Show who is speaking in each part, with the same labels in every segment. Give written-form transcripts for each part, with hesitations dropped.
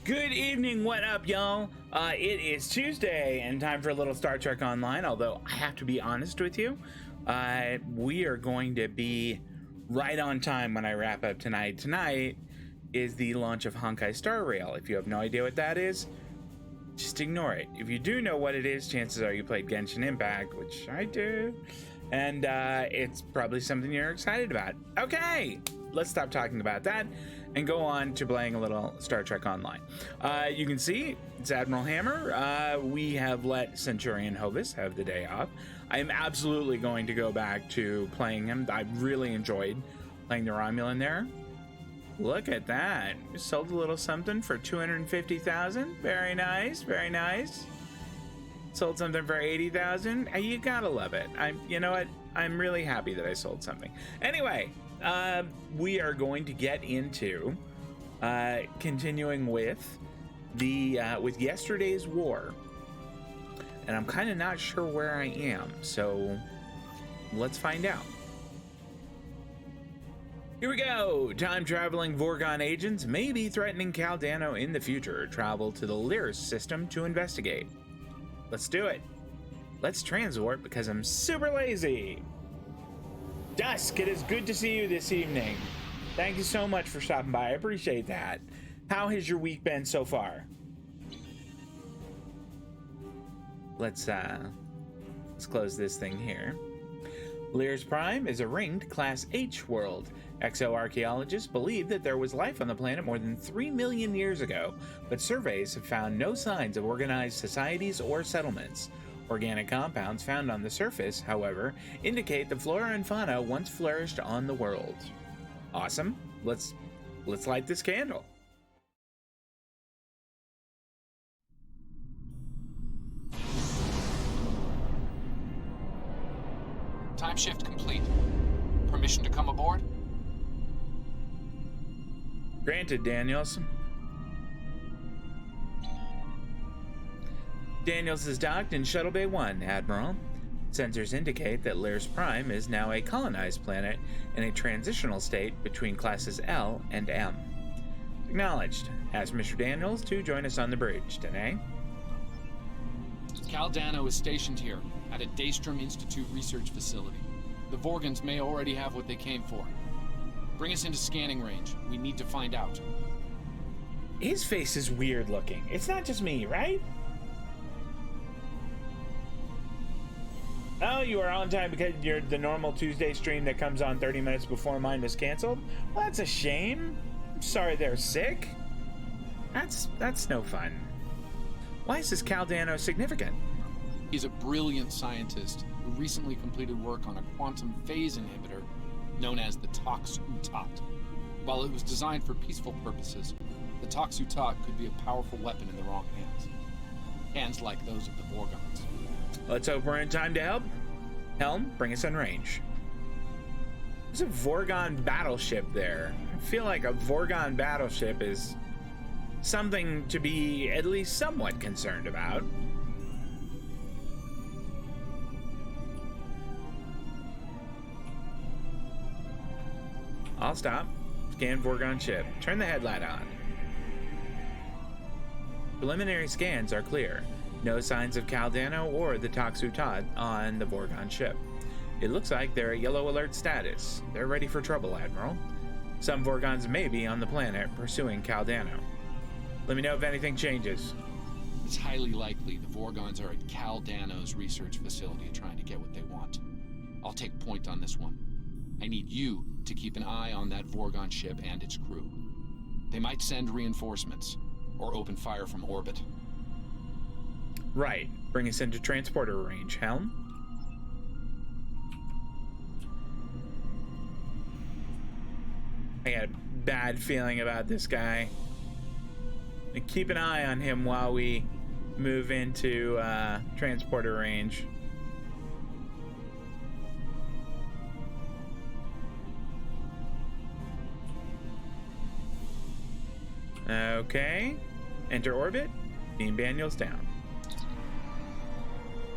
Speaker 1: Good evening, what up, y'all? It is Tuesday and time for a little Star Trek Online, although I have to be honest with you, we are going to be right on time when I wrap up tonight. Tonight is the launch of Honkai Star Rail. If you have no idea what that is, just ignore it. If you do know what it is, chances are you played Genshin Impact, which I do, and it's probably something you're excited about. Okay, let's stop talking about that and go on to playing a little Star Trek Online. You can see it's Admiral Hammer. We have let Centurion Hovis have the day off. I am absolutely going to go back to playing him. I really enjoyed playing the Romulan there. Look at that. Sold a little something for 250,000. Very nice, very nice. Sold something for 80,000. You gotta love it. You know what? I'm really happy that I sold something. Anyway, we are going to get into continuing with the with yesterday's war, and I'm kind of not sure where I am, so let's find out. Here we go. Time-traveling Vorgon agents may be threatening Caldano in the future. Travel to the Lyris system to investigate. Let's do it. Let's transwarp because I'm super lazy. Dusk, it is good to see you this evening. Thank you so much for stopping by. I appreciate that. How has your week been so far? Let's close this thing here. Lyris Prime is a ringed Class H world. Exoarchaeologists believe that there was life on the planet more than 3 million years ago, but surveys have found no signs of organized societies or settlements. Organic compounds found on the surface, however, indicate the flora and fauna once flourished on the world. Awesome. Let's light this candle.
Speaker 2: Time shift complete. Permission to come aboard?
Speaker 1: Granted, Daniels. Daniels is docked in Shuttle Bay 1, Admiral. Sensors indicate that Lyris Prime is now a colonized planet in a transitional state between classes L and M. Acknowledged. Ask Mr. Daniels to join us on the bridge today.
Speaker 2: Caldano is stationed here at a Daystrom Institute research facility. The Vorgons may already have what they came for. Bring us into scanning range. We need to find out.
Speaker 1: His face is weird looking. It's not just me, right? Oh, you are on time because you're the normal Tuesday stream that comes on 30 minutes before mine was canceled? Well, that's a shame. I'm sorry they're sick. That's no fun. Why is this Caldano significant?
Speaker 2: He's a brilliant scientist who recently completed work on a quantum phase inhibitor known as the Tox-Utot. While it was designed for peaceful purposes, the Tox-Utot could be a powerful weapon in the wrong hands. Hands like those of the Vorgons.
Speaker 1: Let's hope we're in time to help. Helm, bring us in range. There's a Vorgon battleship there. I feel like a Vorgon battleship is something to be at least somewhat concerned about. I'll stop. Scan Vorgon ship. Turn the headlight on. Preliminary scans are clear. No signs of Caldano or the Tox-Utot on the Vorgon ship. It looks like they're at yellow alert status. They're ready for trouble, Admiral. Some Vorgons may be on the planet pursuing Caldano. Let me know if anything changes.
Speaker 2: It's highly likely the Vorgons are at Caldano's research facility trying to get what they want. I'll take point on this one. I need you to keep an eye on that Vorgon ship and its crew. They might send reinforcements, or open fire from orbit.
Speaker 1: Right. Bring us into transporter range, Helm. I got a bad feeling about this guy. Keep an eye on him while we move into transporter range. Okay. Enter orbit. Beam Daniels down.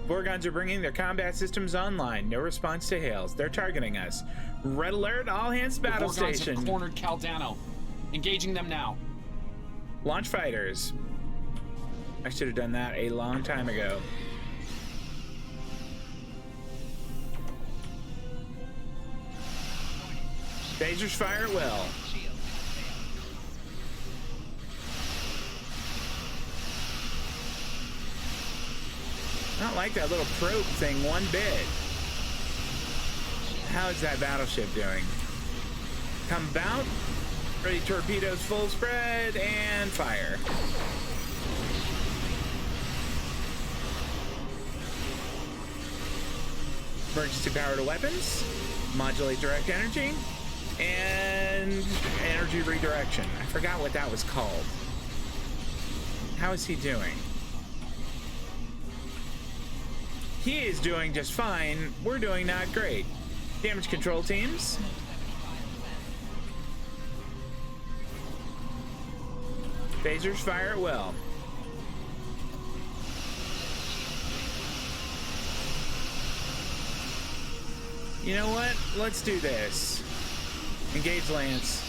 Speaker 1: Vorgons are bringing their combat systems online. No response to hails. They're targeting us. Red alert, all hands to battle station.
Speaker 2: The Vorgons have cornered Caldano. Engaging them now.
Speaker 1: Launch fighters. I should have done that a long time ago. Phasers fire at will. I don't like that little probe thing one bit. How is that battleship doing? Come about. Ready torpedoes full spread and fire. Emergency power to weapons. Modulate direct energy. And energy redirection. I forgot what that was called. How is he doing? He is doing just fine. We're doing not great. Damage control teams. Phasers fire at will. You know what? Let's do this. Engage Lance.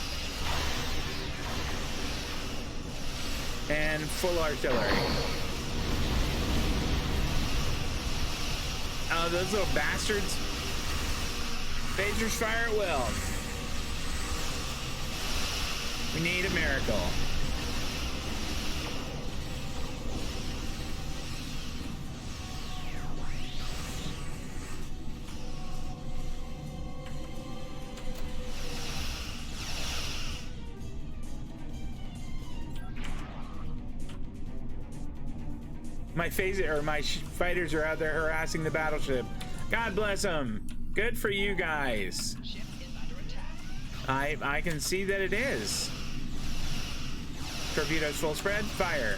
Speaker 1: And full artillery. Oh, those little bastards. Phasers fire at will. We need a miracle. My fighters are out there harassing the battleship. God bless them. Good for you guys. I can see that it is. Torpedoes full spread, fire.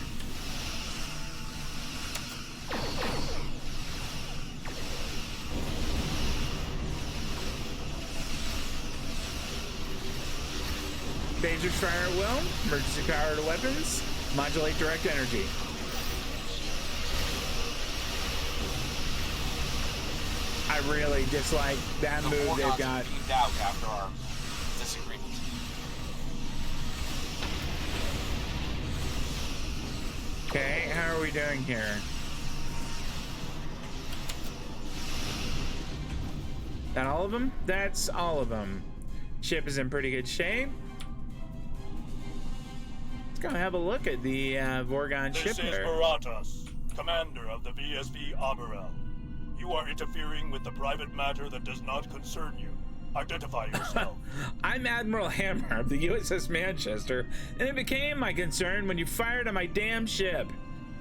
Speaker 1: Phasers fire at will. Emergency power to weapons. Modulate direct energy. I really dislike that move they've got.
Speaker 2: Out after our disagreement.
Speaker 1: Okay, how are we doing here? That all of them? That's all of them. Ship is in pretty good shape. Let's go have a look at the Vorgon ship
Speaker 3: This is
Speaker 1: there.
Speaker 3: Baratas, commander of the VSV Aberel. You are interfering with the private matter that does not concern you. Identify yourself.
Speaker 1: I'm Admiral Hammer of the USS Manchester, and it became my concern when you fired on my damn ship.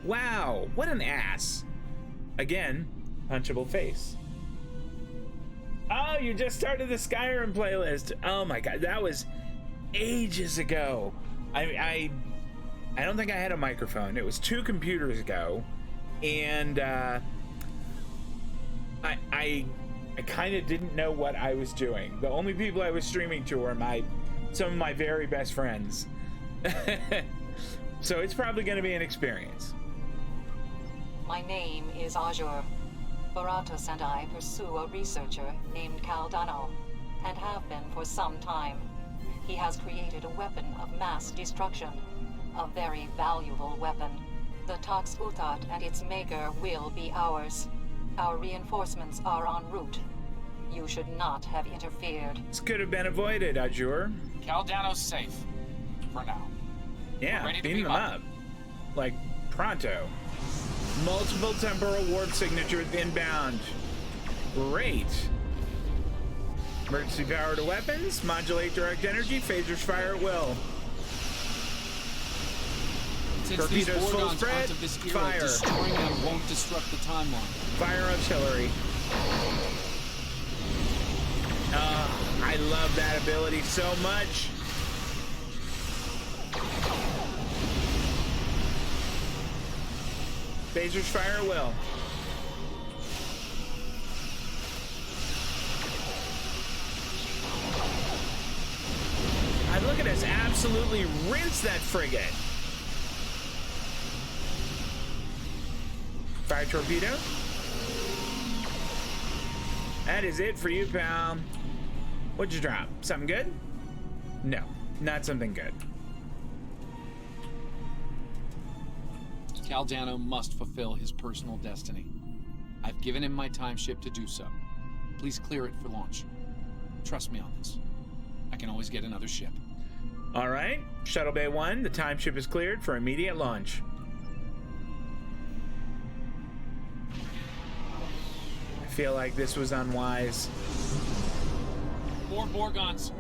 Speaker 1: Wow, what an ass. Again, punchable face. Oh, you just started the Skyrim playlist. Oh my god, that was ages ago. I don't think I had a microphone. It was 2 computers ago, and I kind of didn't know what I was doing. The only people I was streaming to were some of my very best friends. So it's probably going to be an experience.
Speaker 4: My name is Azure. Baratas and I pursue a researcher named Caldano, and have been for some time. He has created a weapon of mass destruction. A very valuable weapon. The Tox Utat and its maker will be ours. Our reinforcements are en route. You should not have interfered.
Speaker 1: This could have been avoided, Azure.
Speaker 2: Caldano's safe. For now.
Speaker 1: Yeah,
Speaker 2: Ready to
Speaker 1: beam
Speaker 2: beam
Speaker 1: them
Speaker 2: up.
Speaker 1: up. Like, pronto. Multiple temporal warp signatures inbound. Great. Emergency power to weapons. Modulate direct energy. Phasers fire at will.
Speaker 2: Since these
Speaker 1: Torpedoes full
Speaker 2: Vorgons
Speaker 1: spread,
Speaker 2: aren't of this era,
Speaker 1: fire.
Speaker 2: destroying them won't disrupt the timeline.
Speaker 1: Fire artillery. I love that ability so much. Phasers fire at will. Look at us absolutely rinse that frigate. Fire torpedo. That is it for you, pal. What'd you drop? Something good? No, not something good.
Speaker 2: Caldano must fulfill his personal destiny. I've given him my time ship to do so. Please clear it for launch. Trust me on this. I can always get another ship.
Speaker 1: All right, Shuttle Bay 1, the time ship is cleared for immediate launch. I feel like this was unwise.
Speaker 2: More Vorgons.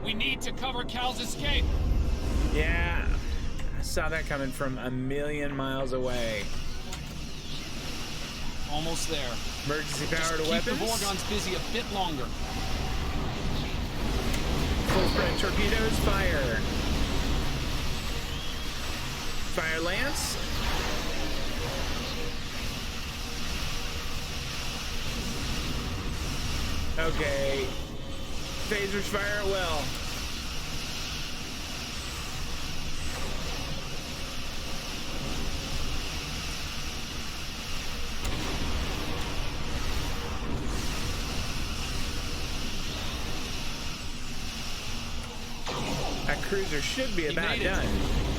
Speaker 2: We need to cover Cal's escape.
Speaker 1: Yeah, I saw that coming from a million miles away.
Speaker 2: Almost there.
Speaker 1: Emergency power to
Speaker 2: Keep
Speaker 1: weapons.
Speaker 2: the Vorgons busy a bit longer.
Speaker 1: Full spread torpedoes, fire. Fire lance. Okay. Phasers fire at will. That cruiser should be about
Speaker 2: made it.
Speaker 1: done.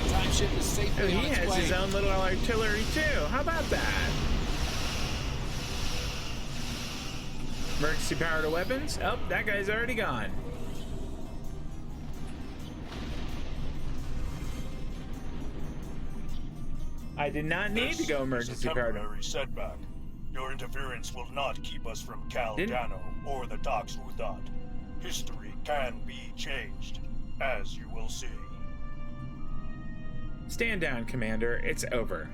Speaker 2: The time ship is
Speaker 1: Oh,
Speaker 2: safely
Speaker 1: he
Speaker 2: on its
Speaker 1: has
Speaker 2: way.
Speaker 1: his own little artillery too. How about that? Emergency power to weapons. Oh, that guy's already gone. I did not need to go emergency
Speaker 3: This is a
Speaker 1: power to...
Speaker 3: temporary setback. Your interference will not keep us from
Speaker 1: Didn't-
Speaker 3: Caldano or the Tox Uthat. History can be changed, as you will see.
Speaker 1: Stand down, Commander. It's over.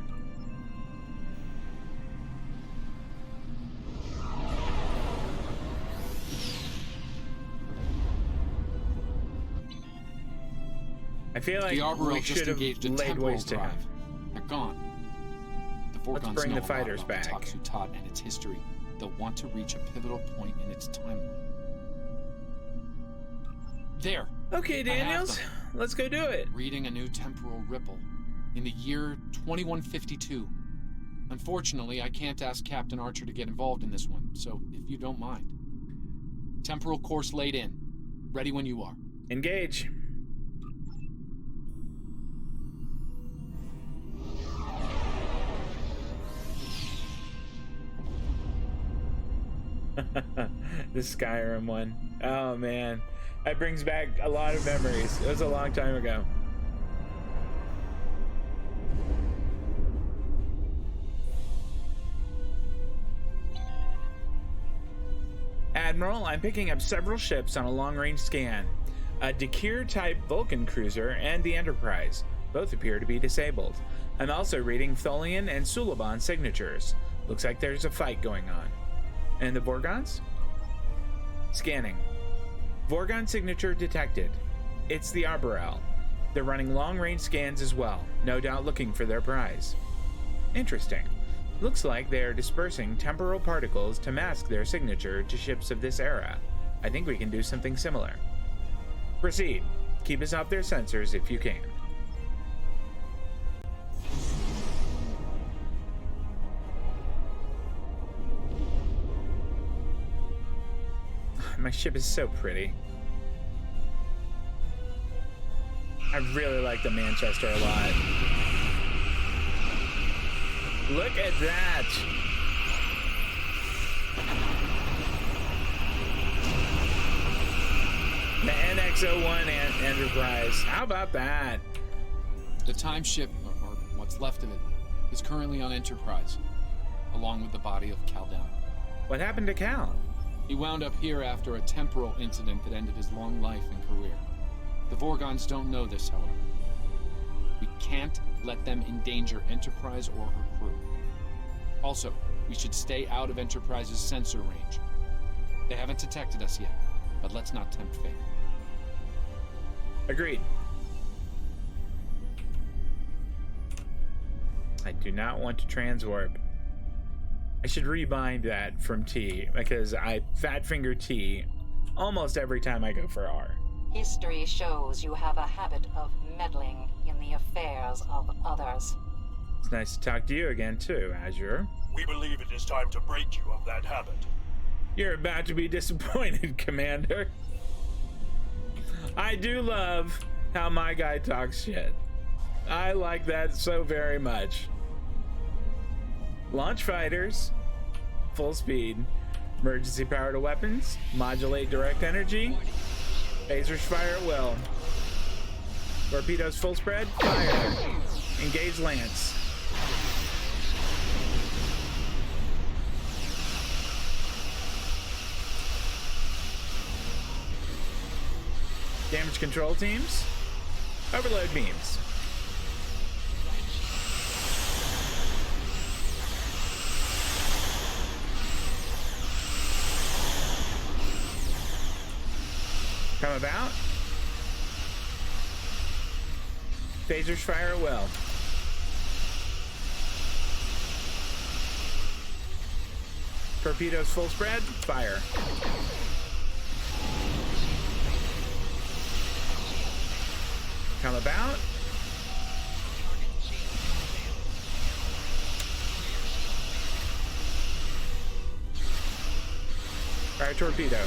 Speaker 1: I feel like
Speaker 2: The Arborel
Speaker 1: we
Speaker 2: just
Speaker 1: should have
Speaker 2: engaged a
Speaker 1: laid
Speaker 2: temporal
Speaker 1: waste to him.
Speaker 2: drive. They're gone. The
Speaker 1: Let's
Speaker 2: Vorgons
Speaker 1: bring
Speaker 2: know
Speaker 1: the
Speaker 2: a lot
Speaker 1: fighters
Speaker 2: about the
Speaker 1: back.
Speaker 2: Tox Uthat and its history. They'll want to reach a pivotal point in its timeline. There.
Speaker 1: Okay,
Speaker 2: I have
Speaker 1: Daniels,
Speaker 2: them.
Speaker 1: let's go do it.
Speaker 2: Reading a new temporal ripple. In the year 2152. Unfortunately, I can't ask Captain Archer to get involved in this one, so if you don't mind. Temporal course laid in. Ready when you are.
Speaker 1: Engage. The Skyrim one. Oh man, that brings back a lot of memories. It was a long time ago. Admiral, I'm picking up several ships on a long-range scan. A Dakir-type Vulcan cruiser and the Enterprise. Both appear to be disabled. I'm also reading Tholian and Suliban signatures. Looks like there's a fight going on. And the Vorgons? Scanning. Vorgon signature detected. It's the Arborel. They're running long-range scans as well, no doubt looking for their prize. Interesting. Looks like they are dispersing temporal particles to mask their signature to ships of this era. I think we can do something similar. Proceed. Keep us off their sensors if you can. My ship is so pretty. I really like the Manchester a lot. Look at that. The NX-01 Enterprise. How about that?
Speaker 2: The time ship, or what's left of it, is currently on Enterprise, along with the body of Caldano.
Speaker 1: What happened to Cal?
Speaker 2: He wound up here after a temporal incident that ended his long life and career. The Vorgons don't know this, however. We can't let them endanger Enterprise or her crew. Also, we should stay out of Enterprise's sensor range. They haven't detected us yet, but let's not tempt fate.
Speaker 1: Agreed. I do not want to transwarp. I should rebind that from T because I fat finger T almost every time I go for R.
Speaker 4: History shows you have a habit of meddling in the affairs of others.
Speaker 1: It's nice to talk to you again too, Azure.
Speaker 3: We believe it is time to break you of that habit.
Speaker 1: You're about to be disappointed, Commander. I do love how my guy talks shit. I like that so very much. Launch fighters. Full speed. Emergency power to weapons. Modulate direct energy. Phasers fire at will. Torpedoes full spread. Fire. Engage lance. Damage control teams. Overload beams. Come about. Phasers fire at will. Torpedoes full spread. Fire. Come about. Fire torpedo.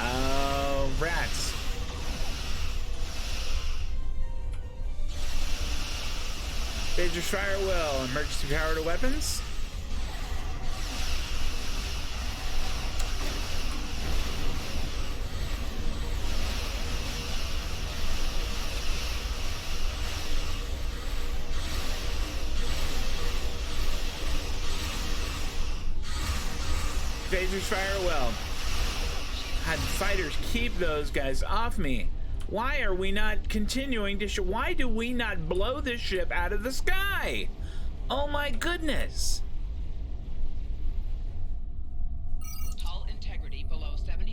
Speaker 1: Oh, rats. Phasers fire at will. Emergency power to weapons. Phasers fire at will. Had fighters keep those guys off me. Why are we not continuing to why do we not blow this ship out of the sky? Oh my goodness.
Speaker 5: Hull integrity below 75%.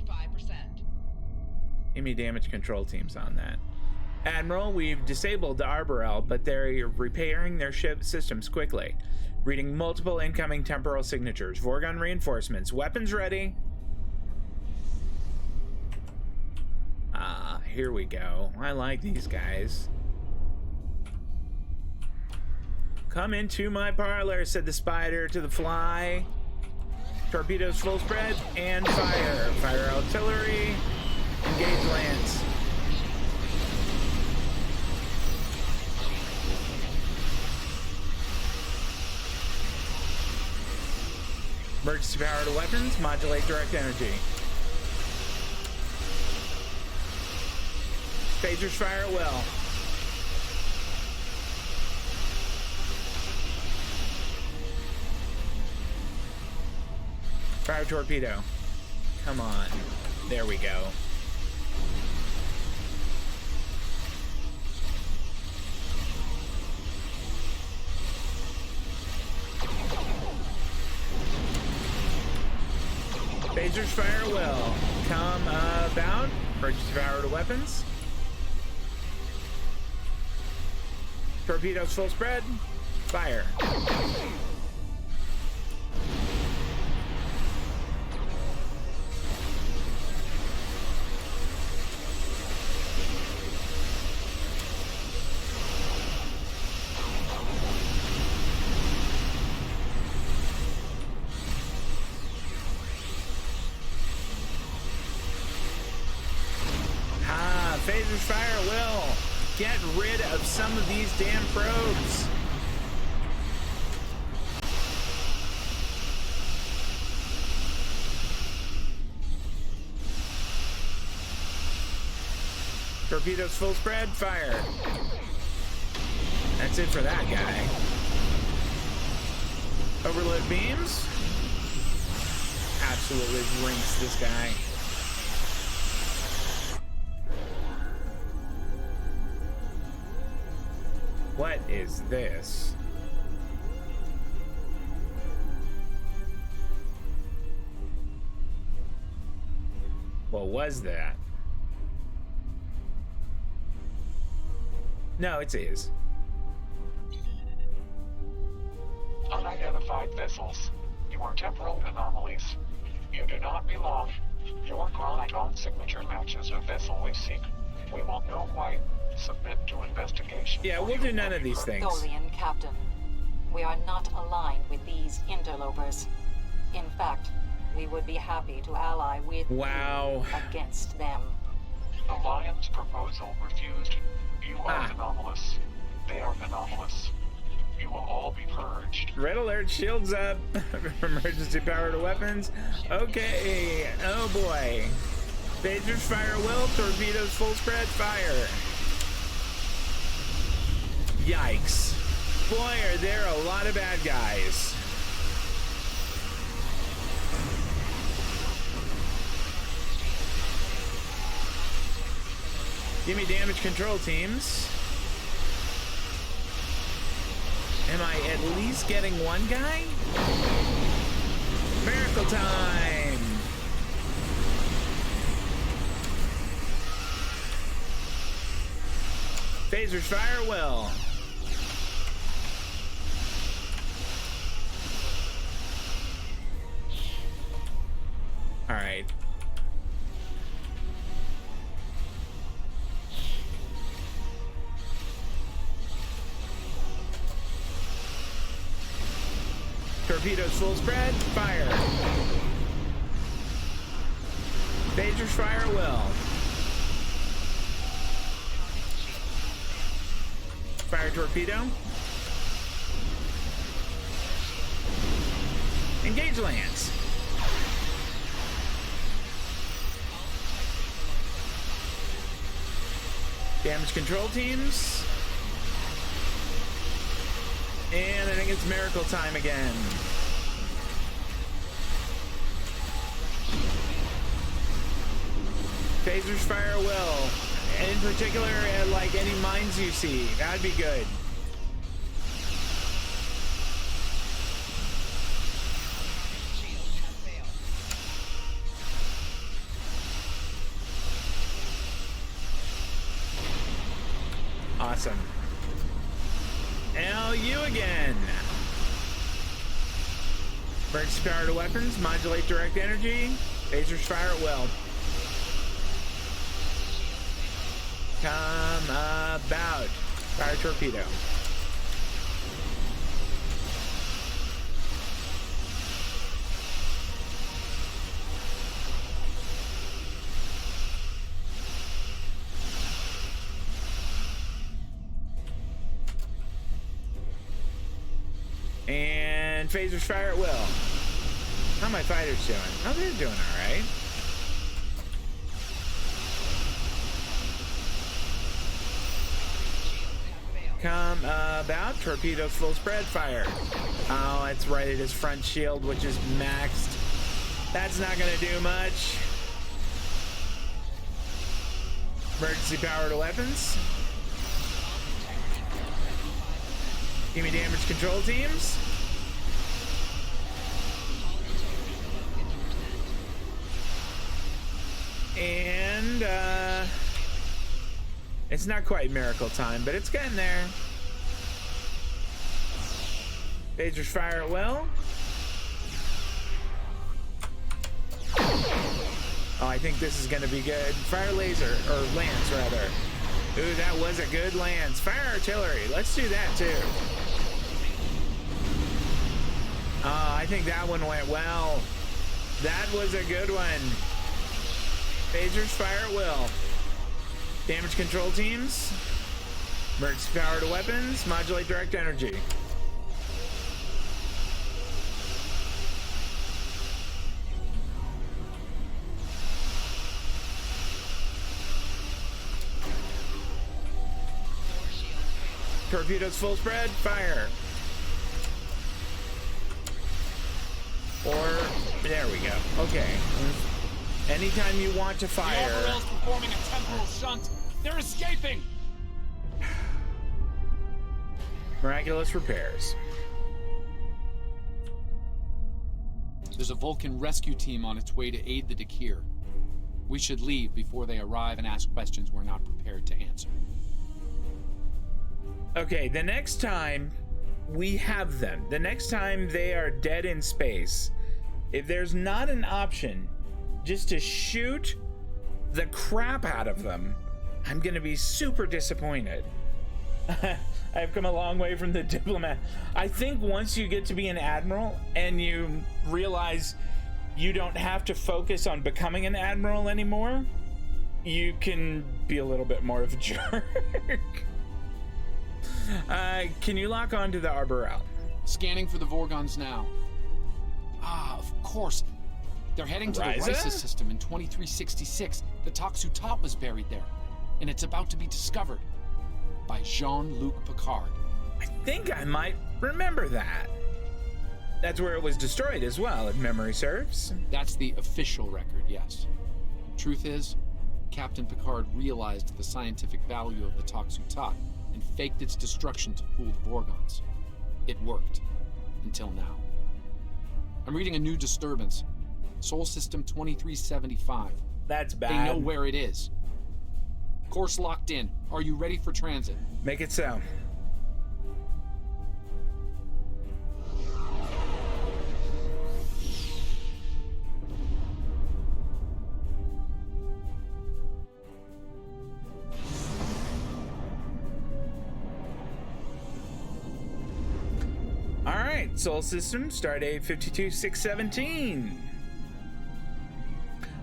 Speaker 1: Give me damage control teams on that. Admiral, we've disabled the Arborel, but they're repairing their ship systems quickly. Reading multiple incoming temporal signatures. Vorgon reinforcements. Weapons ready. Ah, here we go. I like these guys. Come into my parlor, said the spider to the fly. Torpedoes full spread and fire. Fire artillery. Engage lance. Emergency power to weapons. Modulate direct energy. Phasers fire at will. Fire torpedo. Come on. There we go. Phasers fire at will. Come about. Emergency power to weapons. Torpedoes full spread. Fire. Phasers fire at will. Get rid of some of these damn probes. Torpedoes full spread, fire. That's it for that guy. Overload beams. Absolutely rinks this guy. What is this? What was that? No, it's his.
Speaker 6: Unidentified vessels. You are temporal anomalies. You do not belong. Your chronoton signature matches a vessel we seek. We will know why. Submit to investigation.
Speaker 1: Yeah, we'll do none of these things.
Speaker 4: Tholian Captain, we are not aligned with these interlopers. In fact, we would be happy to ally with you against them.
Speaker 6: Alliance proposal refused. You are anomalous. They are anomalous. You will all be purged.
Speaker 1: Red alert, shields up. Emergency power to weapons. Okay. Oh boy. Phasers fire well. Torpedoes full spread fire. Yikes. Boy, are there a lot of bad guys. Give me damage control teams. Am I at least getting one guy? Miracle time! Phasers fire well. All right. Torpedoes full spread, fire. Phasers fire well. Fire torpedo. Engage lands. Damage control teams. And I think it's miracle time again. Phasers fire well. In particular, like any mines you see. That'd be good. Awesome. LU again. Emergency power to weapons. Modulate direct energy. Phasers fire at will. Come about. Fire torpedo. And phasers fire at will. How are my fighters doing? Oh, they're doing all right. Come about. Torpedoes full spread fire. Oh, that's right. It is front shield, which is maxed. That's not going to do much. Emergency power to weapons. Give me damage control teams. And it's not quite miracle time, but it's getting there. Phasers fire at will. Oh, I think this is gonna be good. Fire laser, or lance rather. Ooh, that was a good lance. Fire artillery, let's do that too. I think that one went well. That was a good one. Phasers fire at will. Damage control teams. Emergency power to weapons. Modulate direct energy. Torpedoes full spread. Fire. Or there we go. Okay. Anytime you want to fire.
Speaker 2: The Oberyl's performing a temporal shunt. They're escaping.
Speaker 1: Miraculous repairs.
Speaker 2: There's a Vulcan rescue team on its way to aid the Dakir. We should leave before they arrive and ask questions we're not prepared to answer.
Speaker 1: Okay, the next time we have them, the next time they are dead in space, if there's not an option just to shoot the crap out of them, I'm gonna be super disappointed. I've come a long way from the diplomat. I think once you get to be an admiral and you realize you don't have to focus on becoming an admiral anymore, you can be a little bit more of a jerk. Can you lock onto the Arborel?
Speaker 2: Scanning for the Vorgons now. Ah, of course. They're heading to the
Speaker 1: Risa?
Speaker 2: Risa system in 2366. The Toxu Top was buried there, and it's about to be discovered by Jean-Luc Picard.
Speaker 1: I think I might remember that. That's where it was destroyed as well, if memory serves.
Speaker 2: That's the official record, yes. Truth is, Captain Picard realized the scientific value of the Toxu Top and faked its destruction to fool the Vorgons. It worked. Until now. I'm reading a new disturbance. Sol System 2375.
Speaker 1: That's bad.
Speaker 2: They know where it is. Course locked in. Are you ready for transit?
Speaker 1: Make it so. All right, Sol System, Stardate 52617.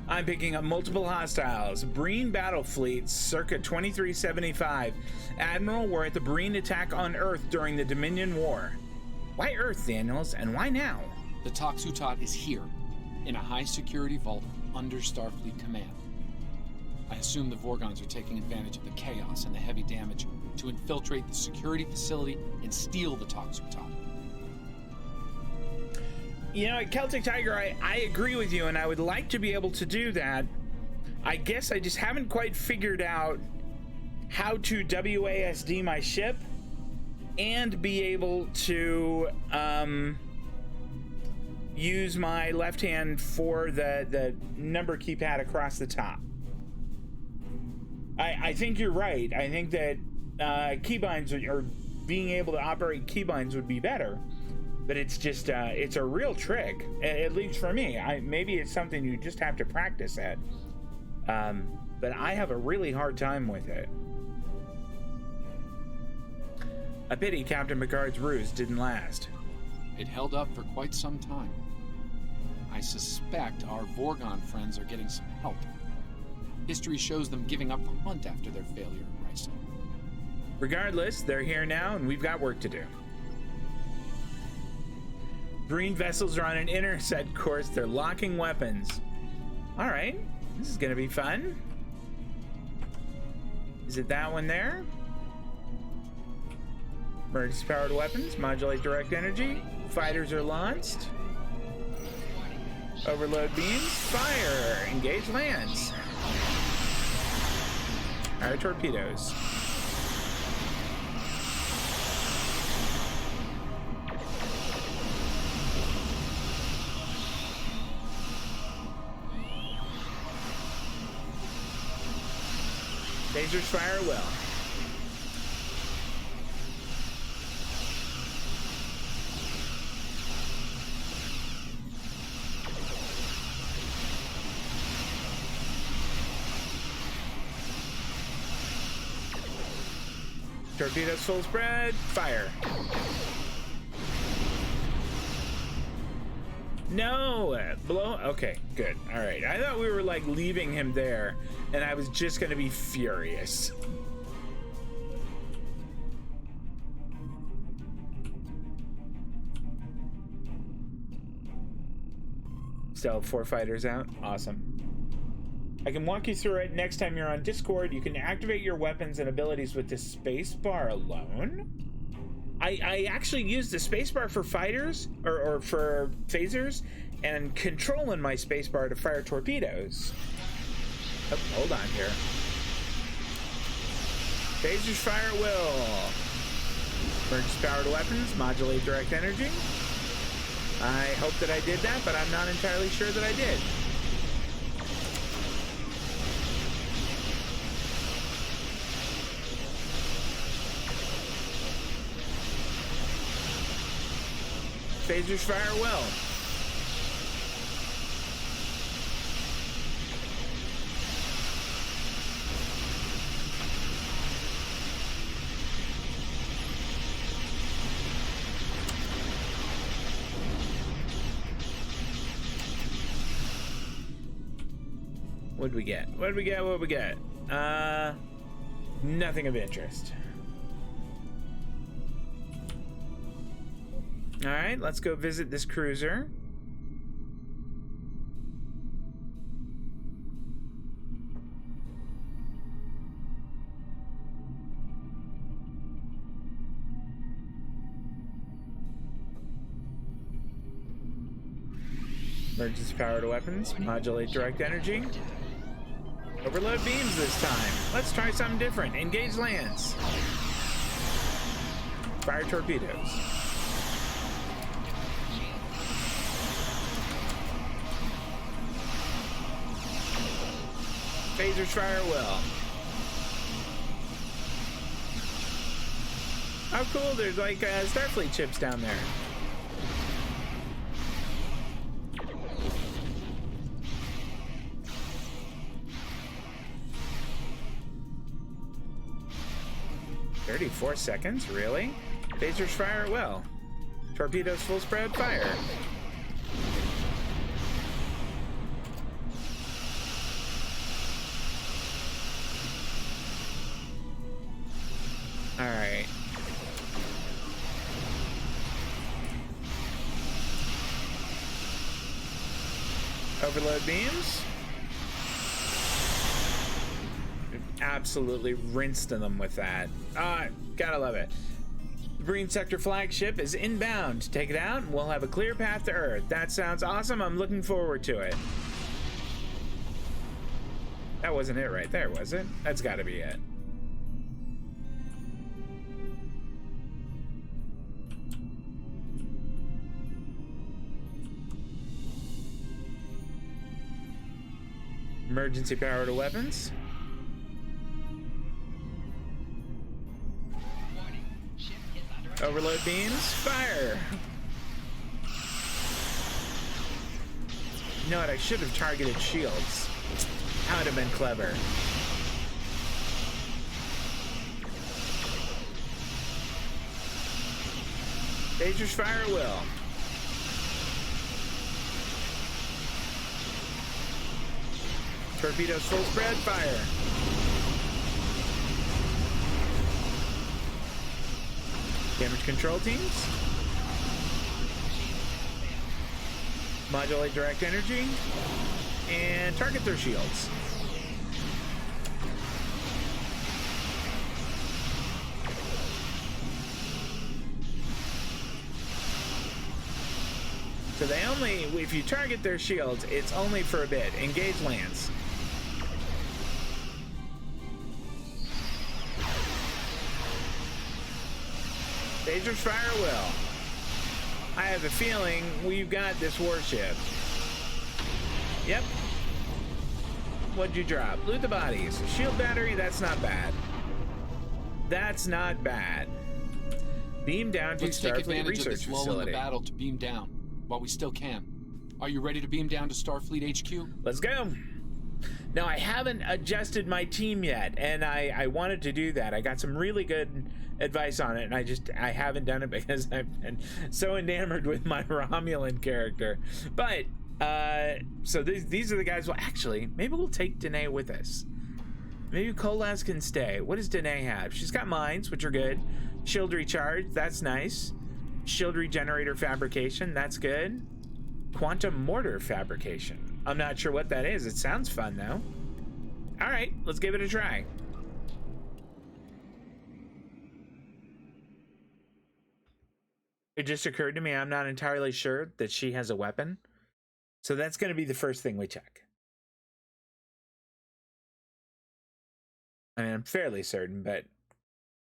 Speaker 1: I'm picking up multiple hostiles. Breen battle fleet, circa 2375. Admiral, we're at the Breen attack on Earth during the Dominion War. Why Earth, Daniels, and why now?
Speaker 2: The Toxu Tot is here, in a high-security vault under Starfleet command. I assume the Vorgons are taking advantage of the chaos and the heavy damage to infiltrate the security facility and steal the Toxu Tot.
Speaker 1: You know, Celtic Tiger, I agree with you, and I would like to be able to do that. I guess I just haven't quite figured out how to WASD my ship and be able to use my left hand for the number keypad across the top. I think you're right. I think that keybinds or being able to operate keybinds would be better. But it's just, it's a real trick, at least for me. Maybe it's something you just have to practice at. But I have a really hard time with it. A pity Captain Picard's ruse didn't last.
Speaker 2: It held up for quite some time. I suspect our Vorgon friends are getting some help. History shows them giving up the hunt after their failure at Risa.
Speaker 1: Regardless, they're here now, and we've got work to do. Green vessels are on an intercept course. They're locking weapons. All right, this is gonna be fun. Is it that one there? Emergency powered weapons, modulate direct energy. Fighters are launched. Overload beams, fire. Engage lands. Our torpedoes. Lasers fire well. Torpedoes full spread, fire. No, blow. Okay, good. All right. I thought we were like leaving him there, and I was just gonna be furious. Still 4 fighters out. Awesome. I can walk you through it next time you're on Discord. You can activate your weapons and abilities with the spacebar alone. I actually use the spacebar for fighters or for phasers, and controlling my spacebar to fire torpedoes. Oh, hold on here. Phasers fire at will. Emergency powered weapons, modulate direct energy. I hope that I did that, but I'm not entirely sure that I did. Phasers fire well. What'd we get? What'd we get? What'd we get? Nothing of interest. All right, let's go visit this cruiser. Emergency power to weapons. Modulate direct energy. Overload beams this time. Let's try something different. Engage lands. Fire torpedoes. Phasers fire well. How cool, there's like Starfleet ships down there. "34 seconds, really? Phasers fire well. Torpedoes full spread fire." All right. Overload beams. Absolutely rinsed them with that. Gotta love it. The Marine Sector flagship is inbound. Take it out and we'll have a clear path to Earth. That sounds awesome. I'm looking forward to it. That wasn't it right there, was it? That's gotta be it. Emergency power to weapons. Overload beams, fire. You know what? I should have targeted shields. That would have been clever. Phasers fire well. Torpedoes full spread fire. Damage control teams. Modulate direct energy. And target their shields. So they only, if you target their shields, it's only for a bit. Engage lands. Phasers fire well. I have a feeling we've got this warship. Yep. What'd you drop? Loot the bodies. Shield battery, that's not bad. That's not bad. Beam down to
Speaker 2: Let's take
Speaker 1: Starfleet
Speaker 2: advantage of
Speaker 1: Research
Speaker 2: this lull in
Speaker 1: Facility.
Speaker 2: the battle to beam down while we still can. Are you ready to beam down to Starfleet HQ?
Speaker 1: Let's go. Now, I haven't adjusted my team yet, and I wanted to do that. I got some really good advice on it, and I haven't done it because I've been so enamored with my Romulan character. But so these are the guys. Well, actually, maybe we'll take Danae with us. Maybe Kolas can stay. What does Danae have? She's got mines, which are good. Shield recharge, that's nice. Shield regenerator fabrication, that's good. Quantum mortar fabrication. I'm not sure what that is. It sounds fun though. All right, let's give it a try. It just occurred to me I'm not entirely sure that she has a weapon. So that's going to be the first thing we check. I mean, I'm fairly certain, but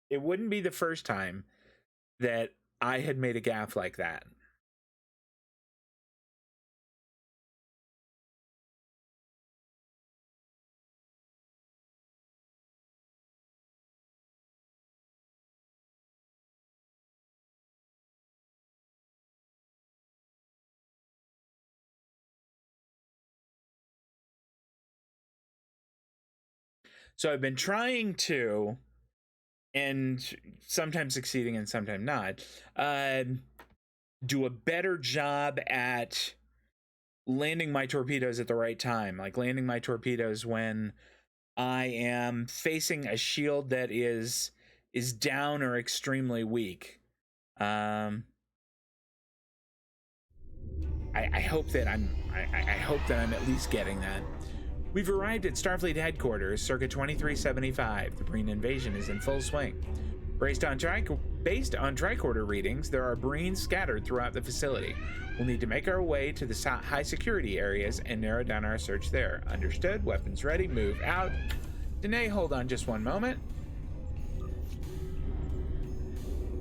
Speaker 1: it wouldn't be the first time that I had made a gaffe like that. So I've been trying to, and sometimes succeeding and sometimes not, do a better job at landing my torpedoes at the right time. Like landing my torpedoes when I am facing a shield that is down or extremely weak. I hope that I hope that I'm at least getting that. We've arrived at Starfleet headquarters, circa 2375. The Breen invasion is in full swing. Based on tricorder readings, there are Breens scattered throughout the facility. We'll need to make our way to the high security areas and narrow down our search there. Understood. Weapons ready. Move out. Danae, hold on just one moment.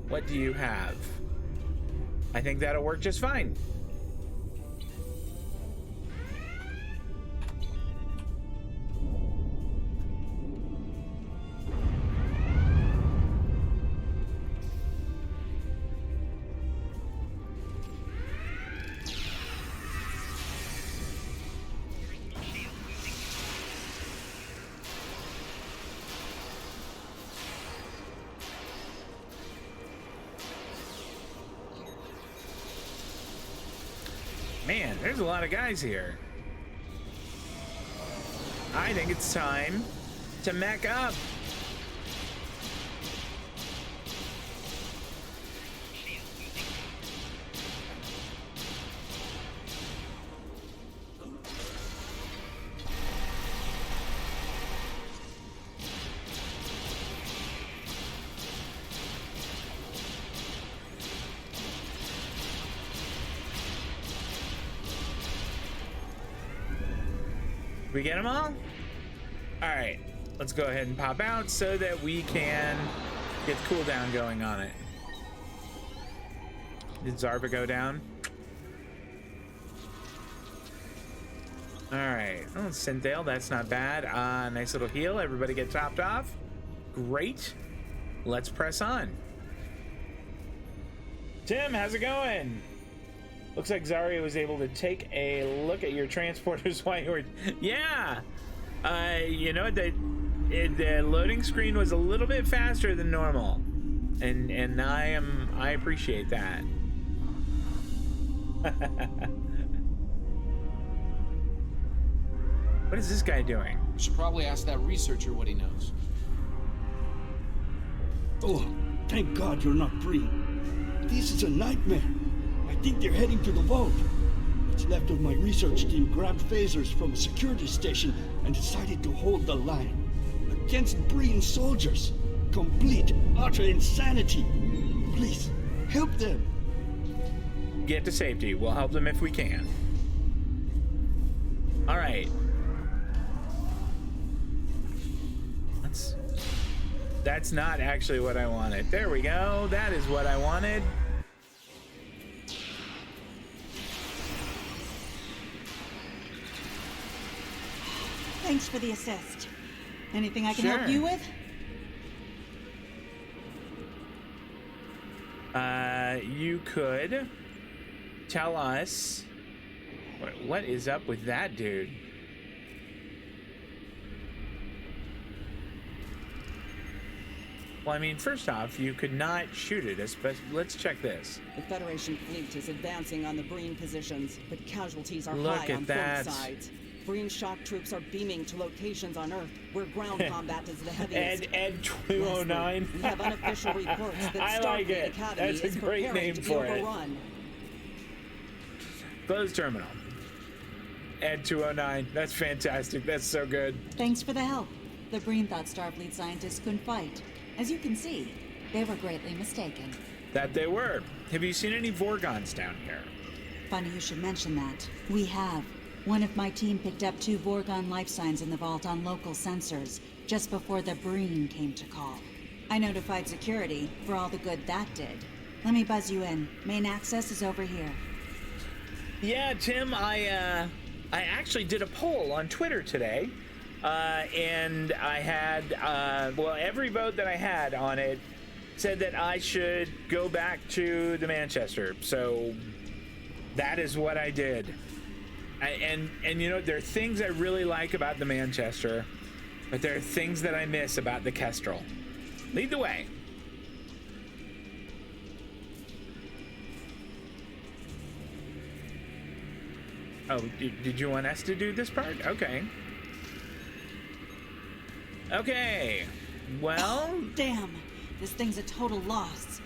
Speaker 1: What do you have? I think that'll work just fine. Man, there's a lot of guys here. I think it's time to mech up. We get them all? All right, let's go ahead and pop out so that we can get the cooldown going on it. Did Zarva go down? All right, oh, Synthale, that's not bad. Nice little heal. Everybody get topped off. Great. Let's press on. Tim, how's it going? Looks like Zarya was able to take a look at your transporters while you were... Yeah! You know, the loading screen was a little bit faster than normal. And I appreciate that. What is this guy doing?
Speaker 2: We should probably ask that researcher what he knows.
Speaker 7: Oh, thank God you're not Breen. This is a nightmare. I think they're heading to the vault. What's left of my research team grabbed phasers from a security station and decided to hold the line. Against Breen soldiers. Complete, utter insanity. Please, help them.
Speaker 1: Get to safety. We'll help them if we can. All right. That's not actually what I wanted. There we go. That is what I wanted.
Speaker 8: Thanks for the assist. Anything I can help you with?
Speaker 1: You could tell us what is up with that dude. Well, I mean, first off, you could not shoot it, but let's check this.
Speaker 9: The Federation fleet is advancing on the Breen positions, but casualties are
Speaker 1: Look
Speaker 9: high
Speaker 1: at
Speaker 9: on
Speaker 1: that.
Speaker 9: both sides. Breen shock troops are beaming to locations on Earth where ground combat is the heaviest.
Speaker 1: Ed 209.
Speaker 9: We have unofficial reports that
Speaker 1: I like
Speaker 9: Starfleet
Speaker 1: it.
Speaker 9: Academy
Speaker 1: That's a
Speaker 9: is
Speaker 1: great
Speaker 9: preparing
Speaker 1: name
Speaker 9: to be
Speaker 1: for it.
Speaker 9: overrun.
Speaker 1: Close terminal. Ed 209. That's fantastic. That's so good.
Speaker 8: Thanks for the help. The Breen thought Starfleet scientists couldn't fight. As you can see, they were greatly mistaken.
Speaker 1: That they were. Have you seen any Vorgons down here?
Speaker 8: Funny you should mention that. We have. One of my team picked up 2 Vorgon life signs in the vault on local sensors, just before the Breen came to call. I notified security for all the good that did. Let me buzz you in. Main access is over here.
Speaker 1: Yeah, Tim, I actually did a poll on Twitter today, and I had, well, every vote that I had on it said that I should go back to the Manchester, so that is what I did. And you know, there are things I really like about the Manchester, but there are things that I miss about the Kestrel. Lead the way. Oh, did you want us to do this part? Okay. Okay. Well...
Speaker 8: Damn, this thing's a total loss.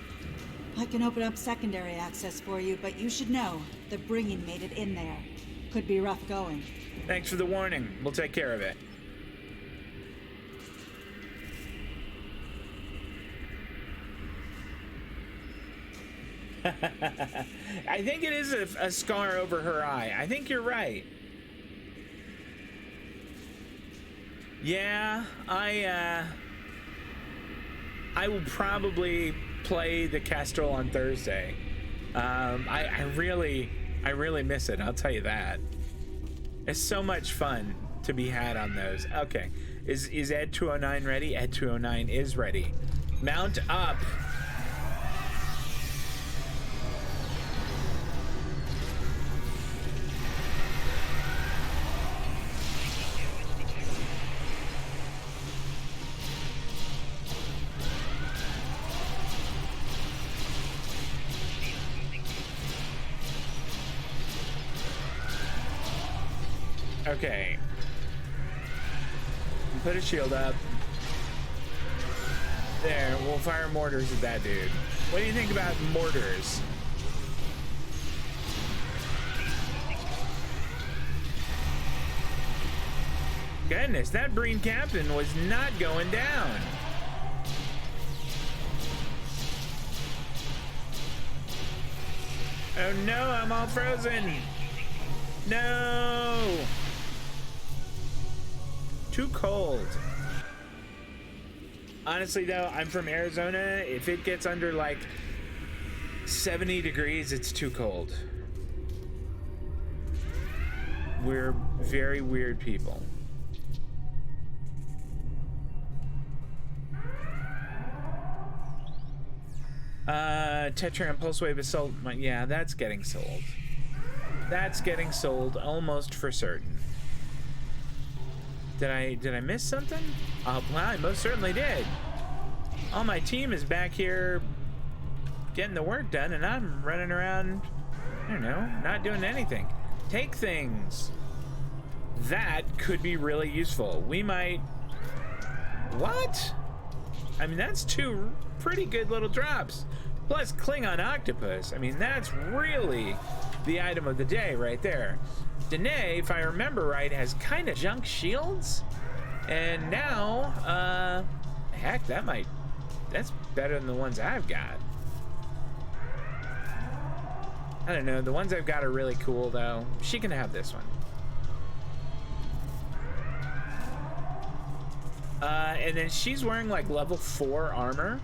Speaker 8: I can open up secondary access for you, but you should know, the bringing made it in there. Could be rough going.
Speaker 1: Thanks for the warning. We'll take care of it. I think it is a scar over her eye. I think you're right. Yeah, I will probably play the Kestrel on Thursday. I really miss it. I'll tell you that. It's so much fun to be had on those. Okay, is Ed 209 ready? Ed 209 is ready. Mount up. Okay. Put a shield up. There, we'll fire mortars at that dude. What do you think about mortars? Goodness, that Breen captain was not going down. Oh no, I'm all frozen. No. Too cold. Honestly though, I'm from Arizona. If it gets under like 70 degrees, it's too cold. We're very weird people. Tetra Impulse Wave Assault. Yeah, that's getting sold. That's getting sold almost for certain. Did I miss something? Well, I most certainly did. All my team is back here getting the work done, and I'm running around, I don't know, not doing anything. Take things. That could be really useful. We might... What? I mean, that's two pretty good little drops. Plus Klingon Octopus. I mean, that's really the item of the day right there. Danae, if I remember right, has kind of junk shields. And now, heck, that's better than the ones I've got. I don't know, the ones I've got are really cool though. She can have this one. And then she's wearing like level 4 armor,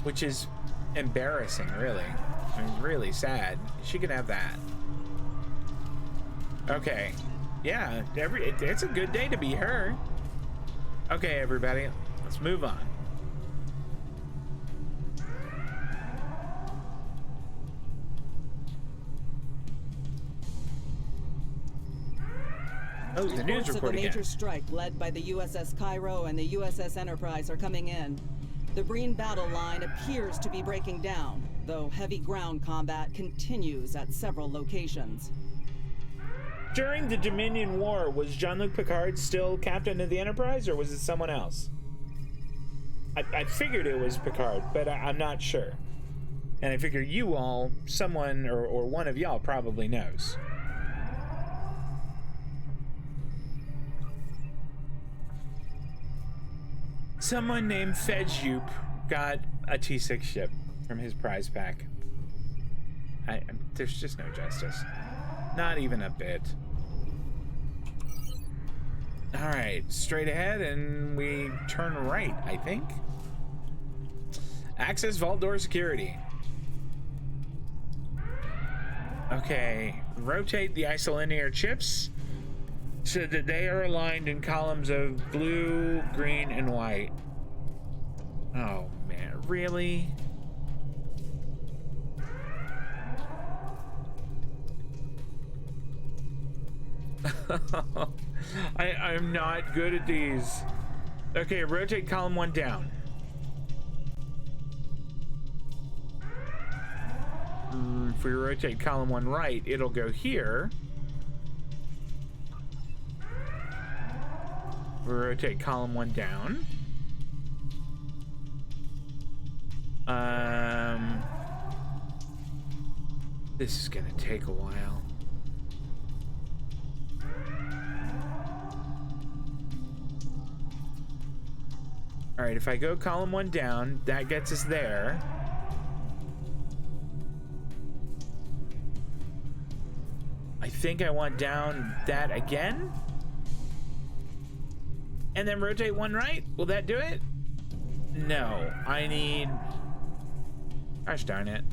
Speaker 1: which is embarrassing, really. I mean, really sad. She can have that. Okay. Yeah, it's a good day to be her. Okay, everybody, let's move on. Oh, the news
Speaker 9: Reports of
Speaker 1: report
Speaker 9: a major
Speaker 1: again.
Speaker 9: strike led by the USS Cairo and the USS Enterprise are coming in. The Breen battle line appears to be breaking down, though heavy ground combat continues at several locations.
Speaker 1: During the Dominion War, was Jean-Luc Picard still captain of the Enterprise, or was it someone else? I figured it was Picard, but I'm not sure. And I figure you all, someone or one of y'all probably knows. Someone named Fedjup got a T6 ship from his prize pack. There's just no justice. Not even a bit. Alright, straight ahead and we turn right, I think. Access vault door security. Okay, rotate the isolinear chips so that they are aligned in columns of blue, green, and white. Oh man, really? I'm not good at these. Okay, rotate column 1 down. If we rotate column 1 right, it'll go here. We rotate column 1 down. This is gonna take a while. All right, if I go column 1 down, that gets us there. I think I want down that again. And then rotate 1 right. Will that do it? No, I need... Gosh darn it.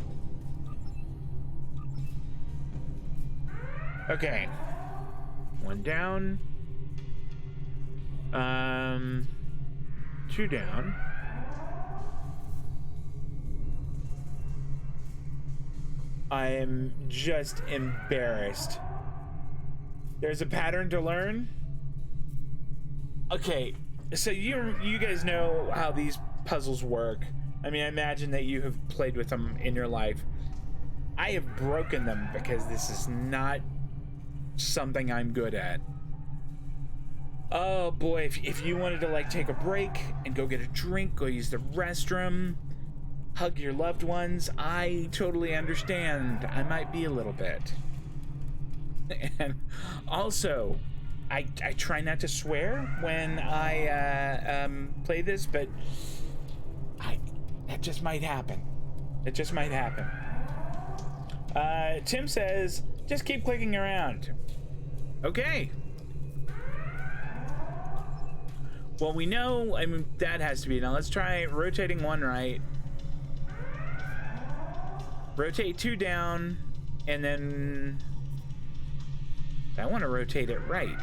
Speaker 1: Okay. 1 down. 2 down. I am just embarrassed. There's a pattern to learn. Okay, so you guys know how these puzzles work. I mean, I imagine that you have played with them in your life. I have broken them because this is not something I'm good at. Oh boy, if you wanted to like take a break and go get a drink, go use the restroom, hug your loved ones, I totally understand. I might be a little bit. And also, I try not to swear when I play this, but that just might happen. It just might happen. Tim says, just keep clicking around. Okay. Well, we know, I mean, that has to be. Now let's try rotating 1 right. Rotate 2 down, and then I want to rotate it right.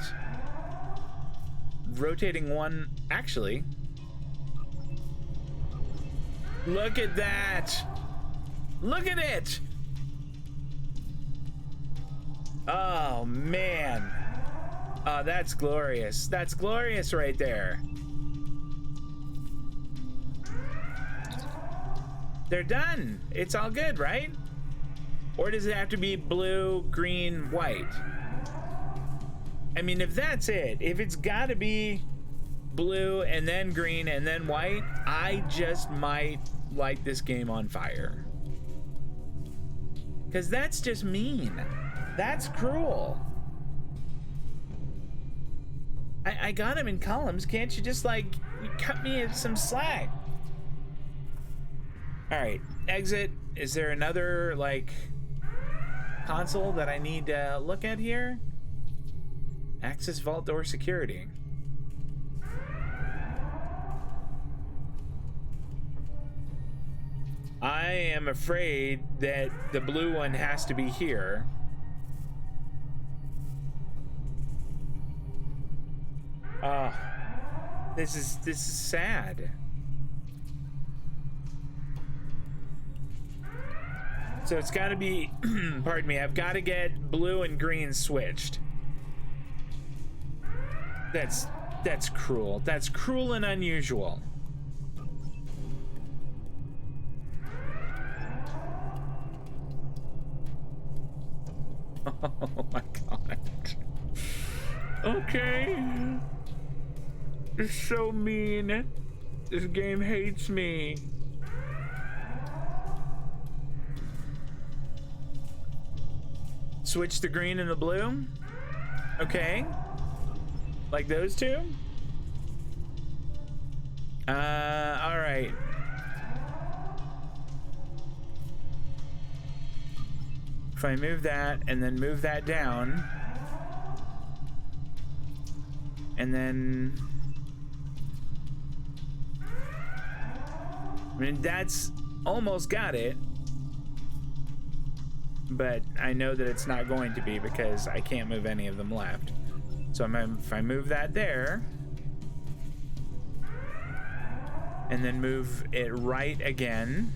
Speaker 1: Rotating 1, actually. Look at that. Look at it. Oh, man. Oh, that's glorious. That's glorious right there. They're done. It's all good, right? Or does it have to be blue, green, white? I mean, if that's it, if it's got to be blue and then green and then white, I just might light this game on fire. Because that's just mean. That's cruel. I got him in columns. Can't you just, like, cut me some slack? All right, exit. Is there another, like, console that I need to look at here? Access vault door security. I am afraid that the blue one has to be here. Oh, this is sad. So it's got to be, pardon me, I've got to get blue and green switched. That's cruel. That's cruel and unusual. Oh my god. Okay. It's so mean. This game hates me. Switch the green and the blue. Okay. Like those two? All right. If I move that and then move that down, and then, I mean, that's almost got it, but I know that it's not going to be because I can't move any of them left. So if I move that there, and then move it right again,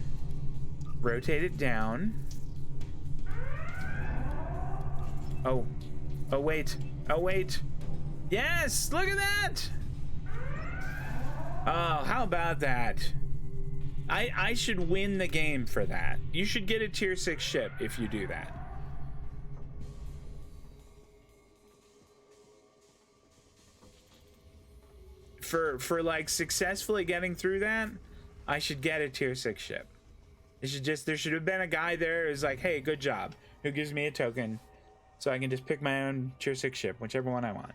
Speaker 1: rotate it down. Oh wait, yes, look at that. Oh, how about that? I should win the game for that. You should get a tier 6 ship if you do that. For like successfully getting through that, I should get a tier 6 ship. There should have been a guy there who's like, hey, good job. who gives me a token so I can just pick my own Tier 6 ship, whichever one I want.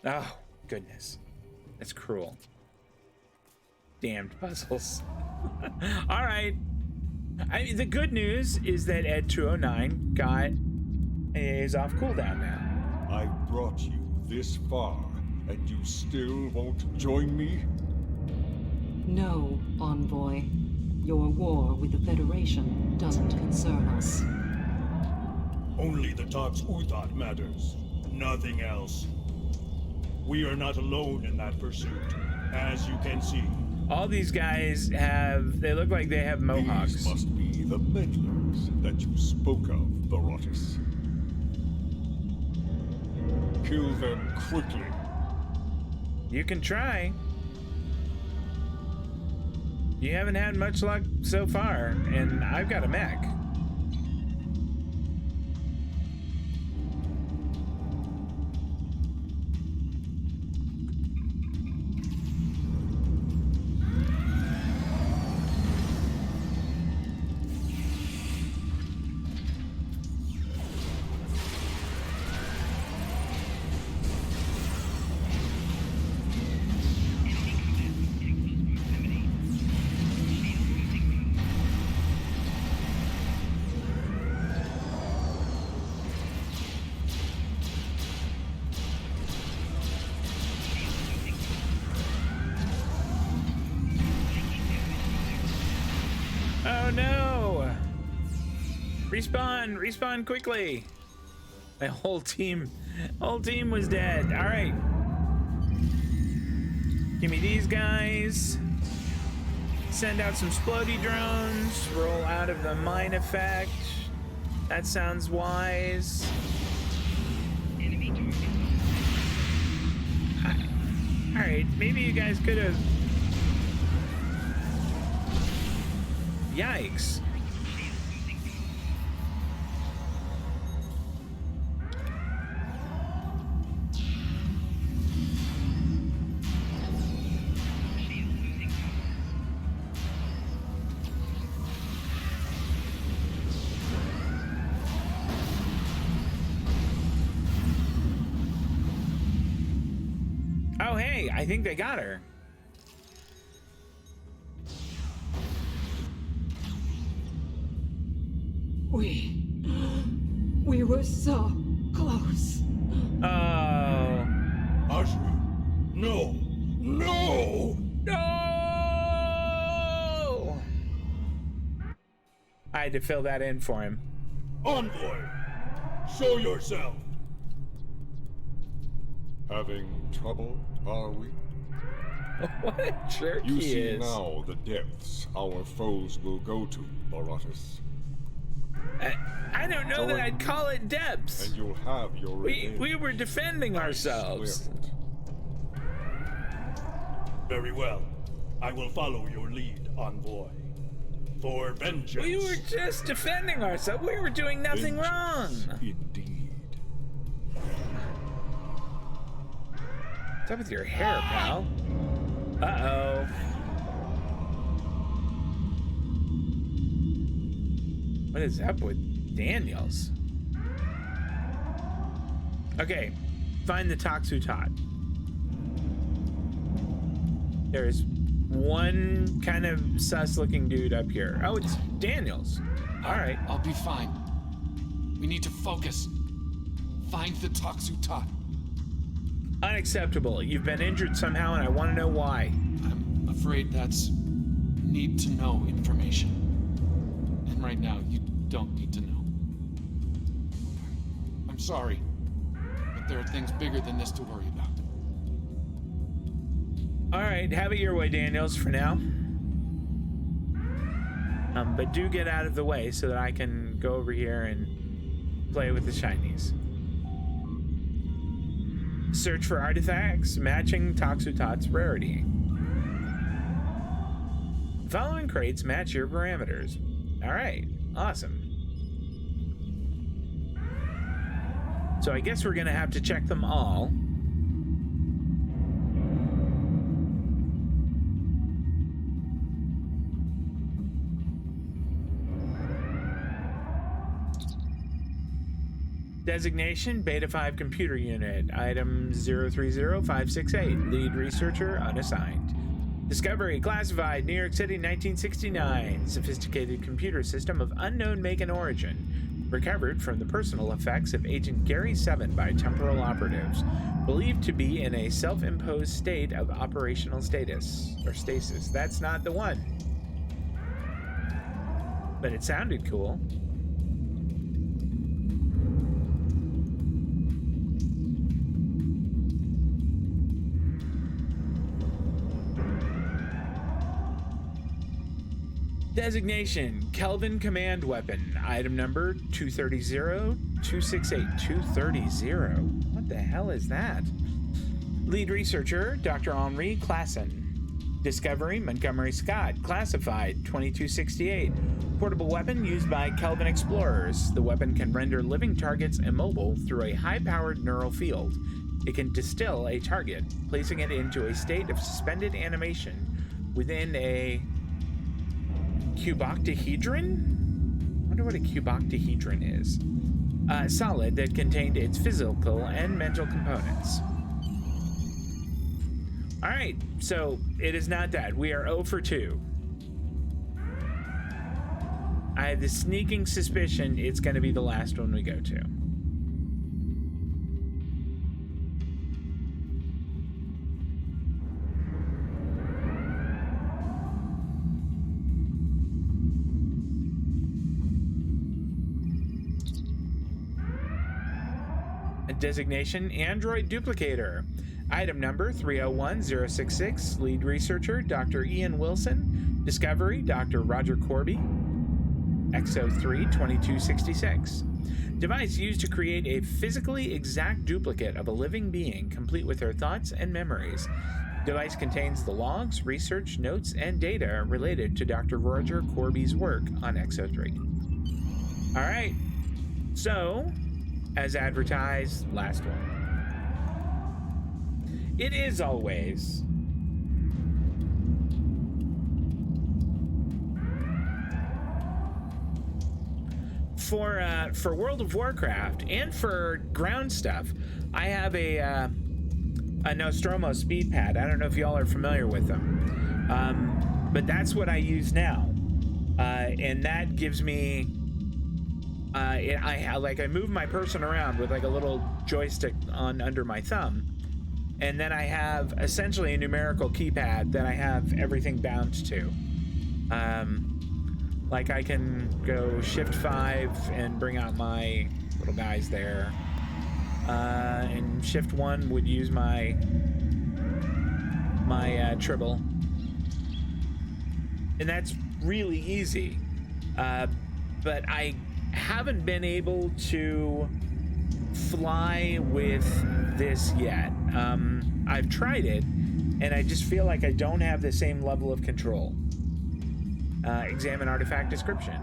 Speaker 1: Oh, goodness. That's cruel. Damned puzzles. All right. The good news is that Ed 209 is off cooldown now.
Speaker 10: I brought you this far, and you still won't join me?
Speaker 4: No, Envoy. Your war with the Federation doesn't concern us.
Speaker 3: Only the Tox Uthat matters. Nothing else. We are not alone in that pursuit, as you can see.
Speaker 1: All these guys they look like they have mohawks.
Speaker 10: These must be the meddlers that you spoke of, Barotus. Kill them quickly.
Speaker 1: You can try. You haven't had much luck so far, and I've got a mech. Oh no! Respawn quickly! My whole team was dead. All right. Give me these guys. Send out some splody drones. Roll out of the mine effect. That sounds wise. All right, maybe you guys could have. Yikes. Oh, hey, I think they got her.
Speaker 11: We were so close.
Speaker 1: Oh.
Speaker 3: Ashra, no! No!
Speaker 1: No! I had to fill that in for him.
Speaker 3: Envoy, show yourself!
Speaker 10: Having trouble, are we?
Speaker 1: What a jerk
Speaker 10: You
Speaker 1: he
Speaker 10: see
Speaker 1: is.
Speaker 10: now the depths our foes will go to, Barotus.
Speaker 1: I don't know that I'd call it depths.
Speaker 10: And you'll have your revenge.
Speaker 1: We were defending ourselves.
Speaker 3: Very well. I will follow your lead, Envoy. For vengeance.
Speaker 1: We were just defending ourselves. We were doing nothing wrong.
Speaker 10: Indeed.
Speaker 1: What's up with your hair, pal? Uh-oh. What is up with Daniels? Okay, find the Tox Uthat. There's one kind of sus-looking dude up here. Oh, it's Daniels. All right.
Speaker 2: I'll be fine. We need to focus. Find the Tox Uthat.
Speaker 1: Unacceptable. You've been injured somehow, and I want to know why.
Speaker 2: I'm afraid that's need-to-know information. And right now, you don't need to know. I'm sorry, but there are things bigger than this to worry about.
Speaker 1: All right, have it your way, Daniels, for now. But do get out of the way so that I can go over here and play with the shinies. Search for artifacts matching Tox Uthat's rarity. Following crates match your parameters. All right, awesome. So I guess we're gonna have to check them all. Designation, Beta 5 Computer Unit, Item 030568, Lead Researcher, unassigned. Discovery, classified, New York City, 1969. Sophisticated computer system of unknown make and origin. Recovered from the personal effects of Agent Gary 7 by temporal operatives. Believed to be in a self-imposed state of operational status. Or stasis. That's not the one. But it sounded cool. Designation, Kelvin Command Weapon, item number 230-268. 230? What the hell is that? Lead researcher, Dr. Henri Classen. Discovery, Montgomery Scott, classified, 2268. Portable weapon used by Kelvin explorers. The weapon can render living targets immobile through a high-powered neural field. It can distill a target, placing it into a state of suspended animation within a cuboctahedron? I wonder what a cuboctahedron is. Solid that contained its physical and mental components. Alright, so it is not that. We are 0 for 2. I have the sneaking suspicion it's going to be the last one we go to. Designation, Android Duplicator. Item number 301066. Lead researcher, Dr. Ian Wilson. Discovery, Dr. Roger Corby. XO3-2266. Device used to create a physically exact duplicate of a living being, complete with their thoughts and memories. Device contains the logs, research, notes, and data related to Dr. Roger Corby's work on XO3. Alright, so as advertised, last one. It is always for World of Warcraft and for ground stuff. I have a Nostromo speed pad. I don't know if y'all are familiar with them, but that's what I use now, and that gives me. I move my person around with like a little joystick on under my thumb, and then I have essentially a numerical keypad that I have everything bound to. Like I can go Shift 5 and bring out my little guys there, and Shift 1 would use my tribble, and that's really easy. But I haven't been able to fly with this yet. I've tried it, and I just feel like I don't have the same level of control. Examine artifact description.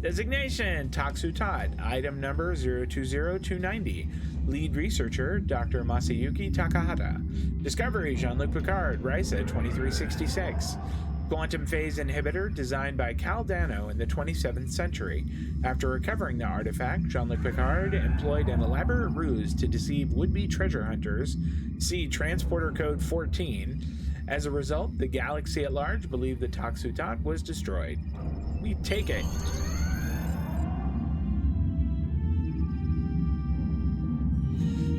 Speaker 1: Designation, Taksu Todd. Item number 020290. Lead researcher, Dr. Masayuki Takahata. Discovery, Jean-Luc Picard, Risa 2366. Quantum phase inhibitor designed by Cal Dano in the 27th century. After recovering the artifact, Jean-Luc Picard employed an elaborate ruse to deceive would-be treasure hunters. See Transporter Code 14. As a result, the galaxy at large believed that Taksu Tot was destroyed. We take it.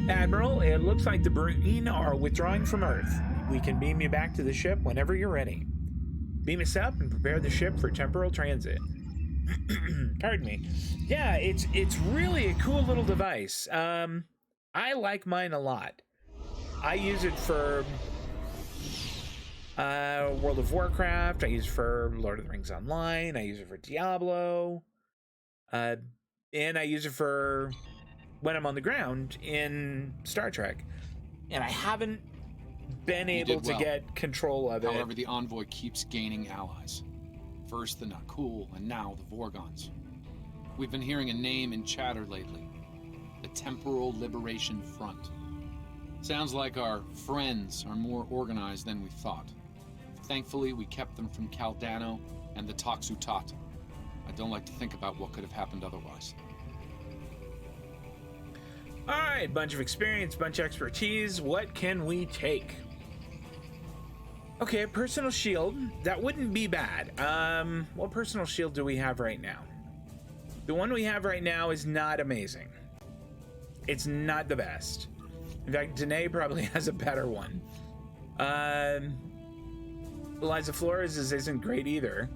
Speaker 1: Admiral, it looks like the Breen are withdrawing from Earth. We can beam you back to the ship whenever you're ready. Beam us up and prepare the ship for temporal transit. Pardon me. Yeah, it's really a cool little device. I like mine a lot. I use it for World of Warcraft. I use it for Lord of the Rings Online. I use it for Diablo. And I use it for when I'm on the ground in Star Trek. And I haven't been able to get control of it.
Speaker 2: However, the Envoy keeps gaining allies. First the Nakul, and now the Vorgons. We've been hearing a name in chatter lately. The Temporal Liberation Front. Sounds like our friends are more organized than we thought. Thankfully, we kept them from Cal Dano and the Taksu Tot. I don't like to think about what could have happened otherwise.
Speaker 1: All right, bunch of experience, bunch of expertise. What can we take? Okay, a personal shield. That wouldn't be bad. What personal shield do we have right now? The one we have right now is not amazing. It's not the best. In fact, Danae probably has a better one. Eliza Flores isn't great either.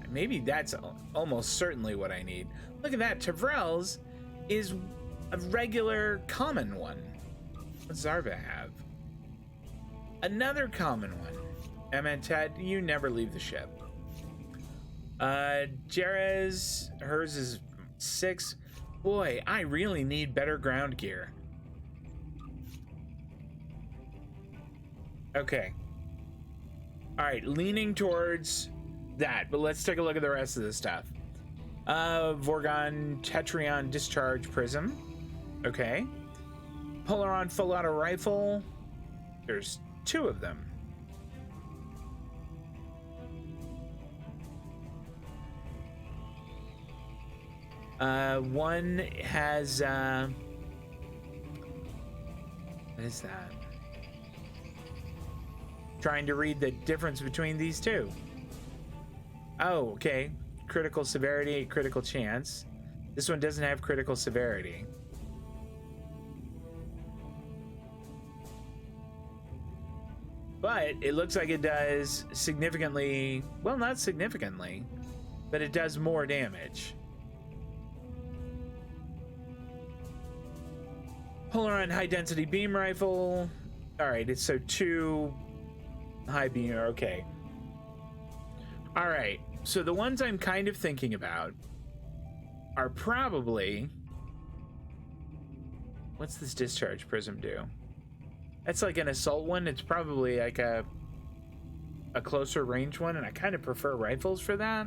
Speaker 1: Maybe that's almost certainly what I need. Look at that. Tavrel's is a regular common one. What's Zarva have? Another common one. Ted, you never leave the ship. Jerez, hers is 6. Boy, I really need better ground gear. Okay. All right, leaning towards that, but let's take a look at the rest of the stuff. Vorgon Tetrion Discharge Prism. Okay. Polaron Full Auto Rifle. There's 2 of them. One has, what is that? Trying to read the difference between these 2. Oh, okay. Critical severity, critical chance. This one doesn't have critical severity. But it looks like it does significantly, well, not significantly, but it does more damage. Polaron High Density Beam Rifle. All right, it's so 2 high beam, okay. All right, so the ones I'm kind of thinking about are probably, what's this Discharge Prism do? That's like an assault one. It's probably like a closer range one, and I kind of prefer rifles for that.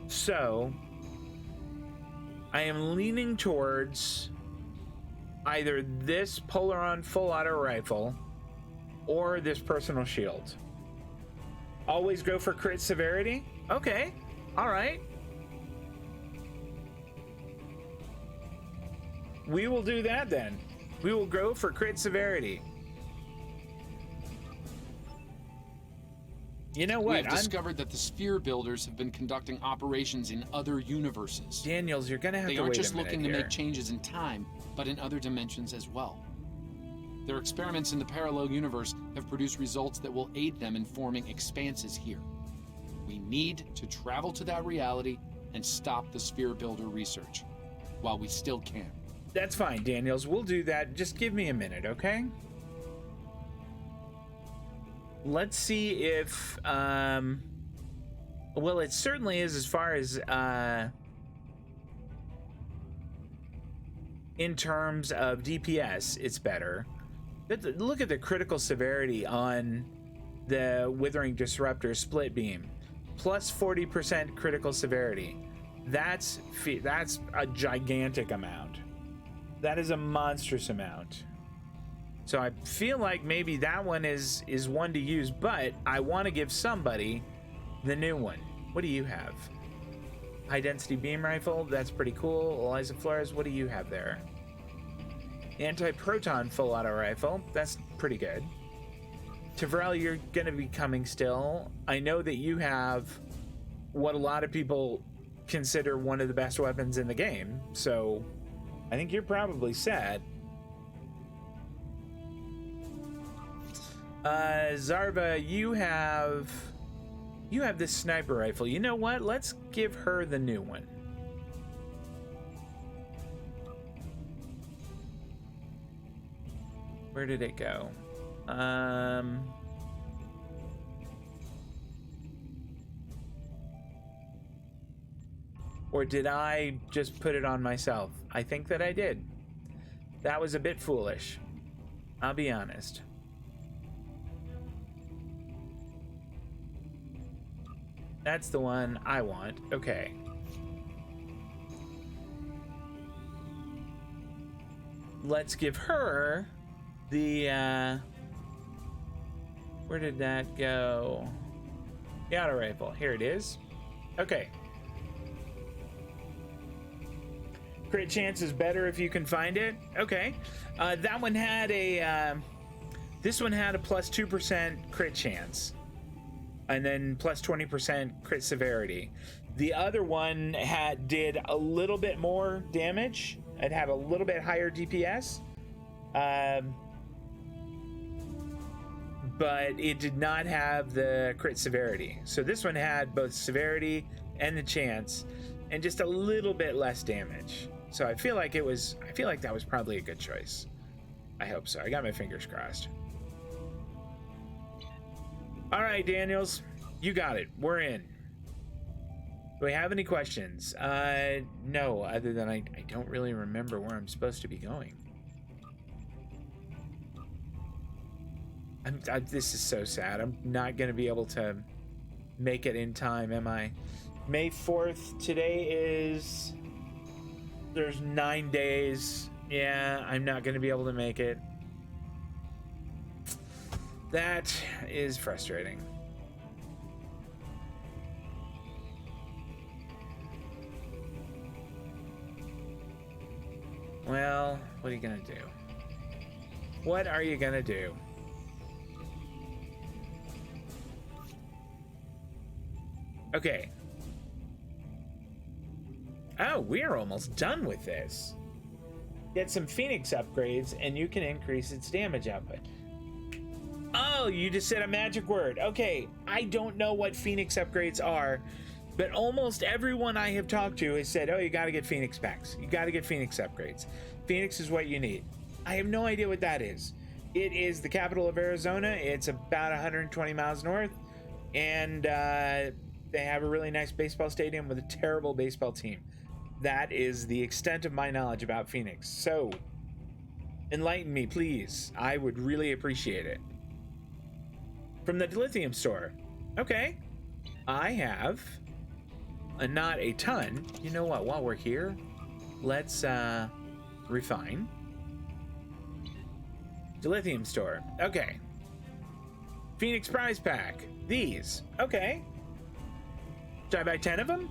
Speaker 1: So I am leaning towards either this Polaron Full Auto Rifle or this personal shield. Always go for crit severity? Okay, all right. We will do that then. We will go for crit severity. You know what?
Speaker 2: We have discovered that the Sphere Builders have been conducting operations in other universes.
Speaker 1: Daniels, you're gonna have to wait a minute.
Speaker 2: They aren't just looking to make changes in time, but in other dimensions as well. Their experiments in the parallel universe have produced results that will aid them in forming expanses here. We need to travel to that reality and stop the Sphere Builder research while we still can.
Speaker 1: That's fine, Daniels. We'll do that. Just give me a minute, okay? Let's see if, well, it certainly is as far as, in terms of DPS, it's better. But look at the critical severity on the Withering Disruptor Split Beam. Plus 40% critical severity. That's a gigantic amount. That is a monstrous amount. So I feel like maybe that one is one to use, but I want to give somebody the new one. What do you have? High Density Beam Rifle, that's pretty cool. Eliza Flores, what do you have there? Anti-Proton Full Auto Rifle, that's pretty good. Tavrel, you're going to be coming still. I know that you have what a lot of people consider one of the best weapons in the game, so I think you're probably set. Zarva, you have this sniper rifle. You know what? Let's give her the new one. Where did it go? Or did I just put it on myself? I think that I did. That was a bit foolish. I'll be honest. That's the one I want. Okay. Let's give her the, where did that go? The auto rifle. Here it is. Okay. Crit chance is better if you can find it. Okay. That one had a this one had a plus 2% crit chance, and then plus 20% crit severity. The other one did a little bit more damage. It had a little bit higher DPS, but it did not have the crit severity. So this one had both severity and the chance, and just a little bit less damage. So I feel like that was probably a good choice. I hope so. I got my fingers crossed. All right, Daniels, you got it. We're in. Do we have any questions? No, other than I don't really remember where I'm supposed to be going. This is so sad. I'm not going to be able to make it in time, am I? May 4th. Today is... There's 9 days. Yeah, I'm not going to be able to make it. That is frustrating. Well, what are you going to do? What are you going to do? Okay. Oh, we are almost done with this. Get some Phoenix upgrades and you can increase its damage output. Oh, you just said a magic word. Okay, I don't know what Phoenix upgrades are, but almost everyone I have talked to has said, oh, you gotta get Phoenix packs. You gotta get Phoenix upgrades. Phoenix is what you need. I have no idea what that is. It is the capital of Arizona. It's about 120 miles north, and they have a really nice baseball stadium with a terrible baseball team. That is the extent of my knowledge about Phoenix. So, enlighten me, please. I would really appreciate it. From the Dilithium store. Okay. I have not a ton. You know what? While we're here, let's refine. Dilithium store. Okay. Phoenix prize pack. These. Okay. Should I buy 10 of them?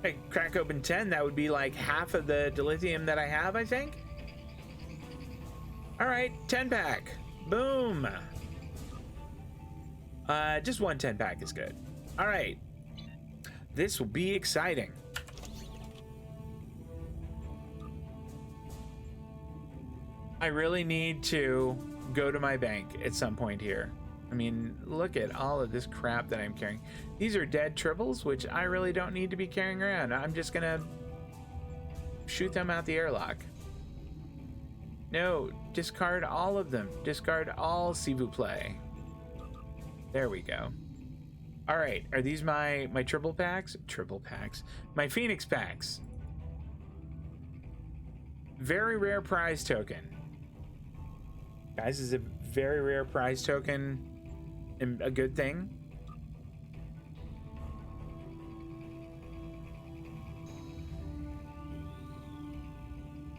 Speaker 1: I crack open 10. That would be like half of the dilithium that I have, I think. All right, 10 pack. Boom. Just one 10 pack is good. All right. This will be exciting. I really need to go to my bank at some point here. I mean, look at all of this crap that I'm carrying. These are dead tribbles, which I really don't need to be carrying around. I'm just gonna shoot them out the airlock. No, discard all of them. Discard all, s'il vous plaît. There we go. All right, are these my triple packs? Triple packs. My Phoenix packs. Very rare prize token. Guys, is a very rare prize token a good thing?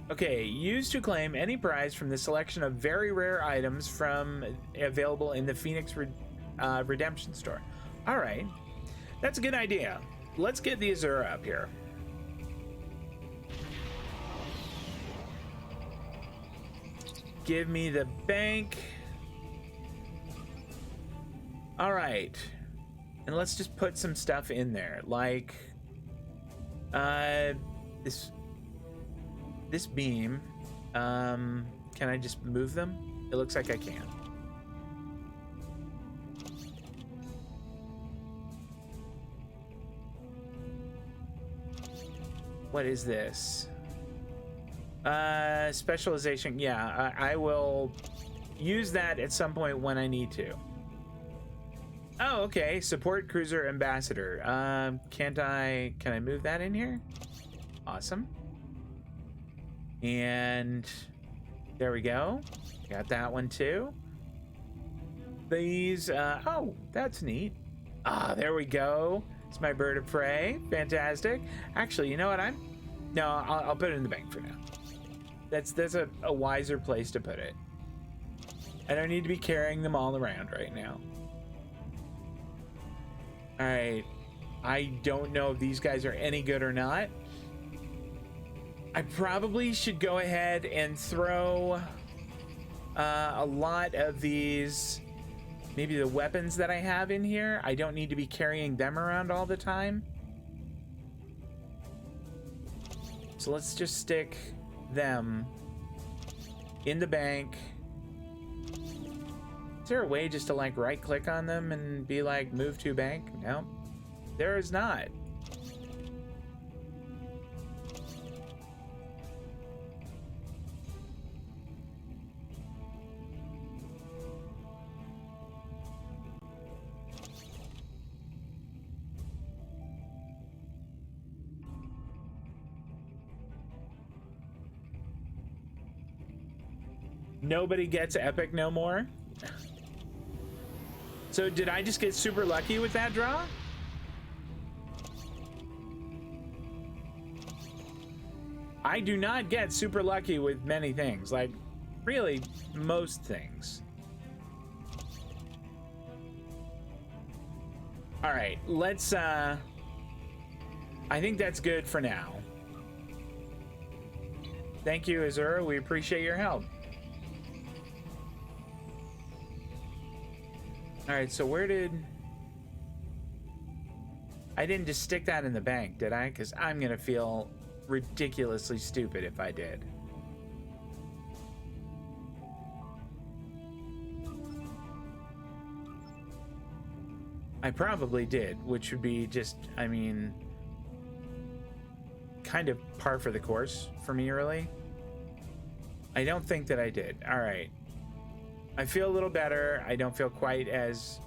Speaker 1: Okay, use to claim any prize from the selection of very rare items from available in the Phoenix Redemption store. All right, that's a good idea. Let's get the Azura up here. Give me the bank. All right, and let's just put some stuff in there, like this beam. Can I just move them? It looks like I can. What is this? Specialization. Yeah, I will use that at some point when I need to. Oh, okay. Support cruiser ambassador. Can I move that in here? Awesome. And there we go. Got that one too. These, oh, that's neat. Ah, there we go. It's my bird of prey. Fantastic. Actually, you know what? I'll put it in the bank for now. That's a wiser place to put it. I don't need to be carrying them all around right now. All right. I don't know if these guys are any good or not. I probably should go ahead and throw a lot of these, maybe the weapons that I have in here. I don't need to be carrying them around all the time. So let's just stick them in the bank. Is there a way just to like right click on them and be like move to bank? No, there is not. Nobody gets epic no more. So did I just get super lucky with that draw? I do not get super lucky with many things, like really most things. All right, let's I think that's good for now. Thank you, Azura. We appreciate your help. All right, so where did... I didn't just stick that in the bank, did I? Because I'm going to feel ridiculously stupid if I did. I probably did, which would be just, I mean, kind of par for the course for me, really. I don't think that I did. All right. I feel a little better. I don't feel quite as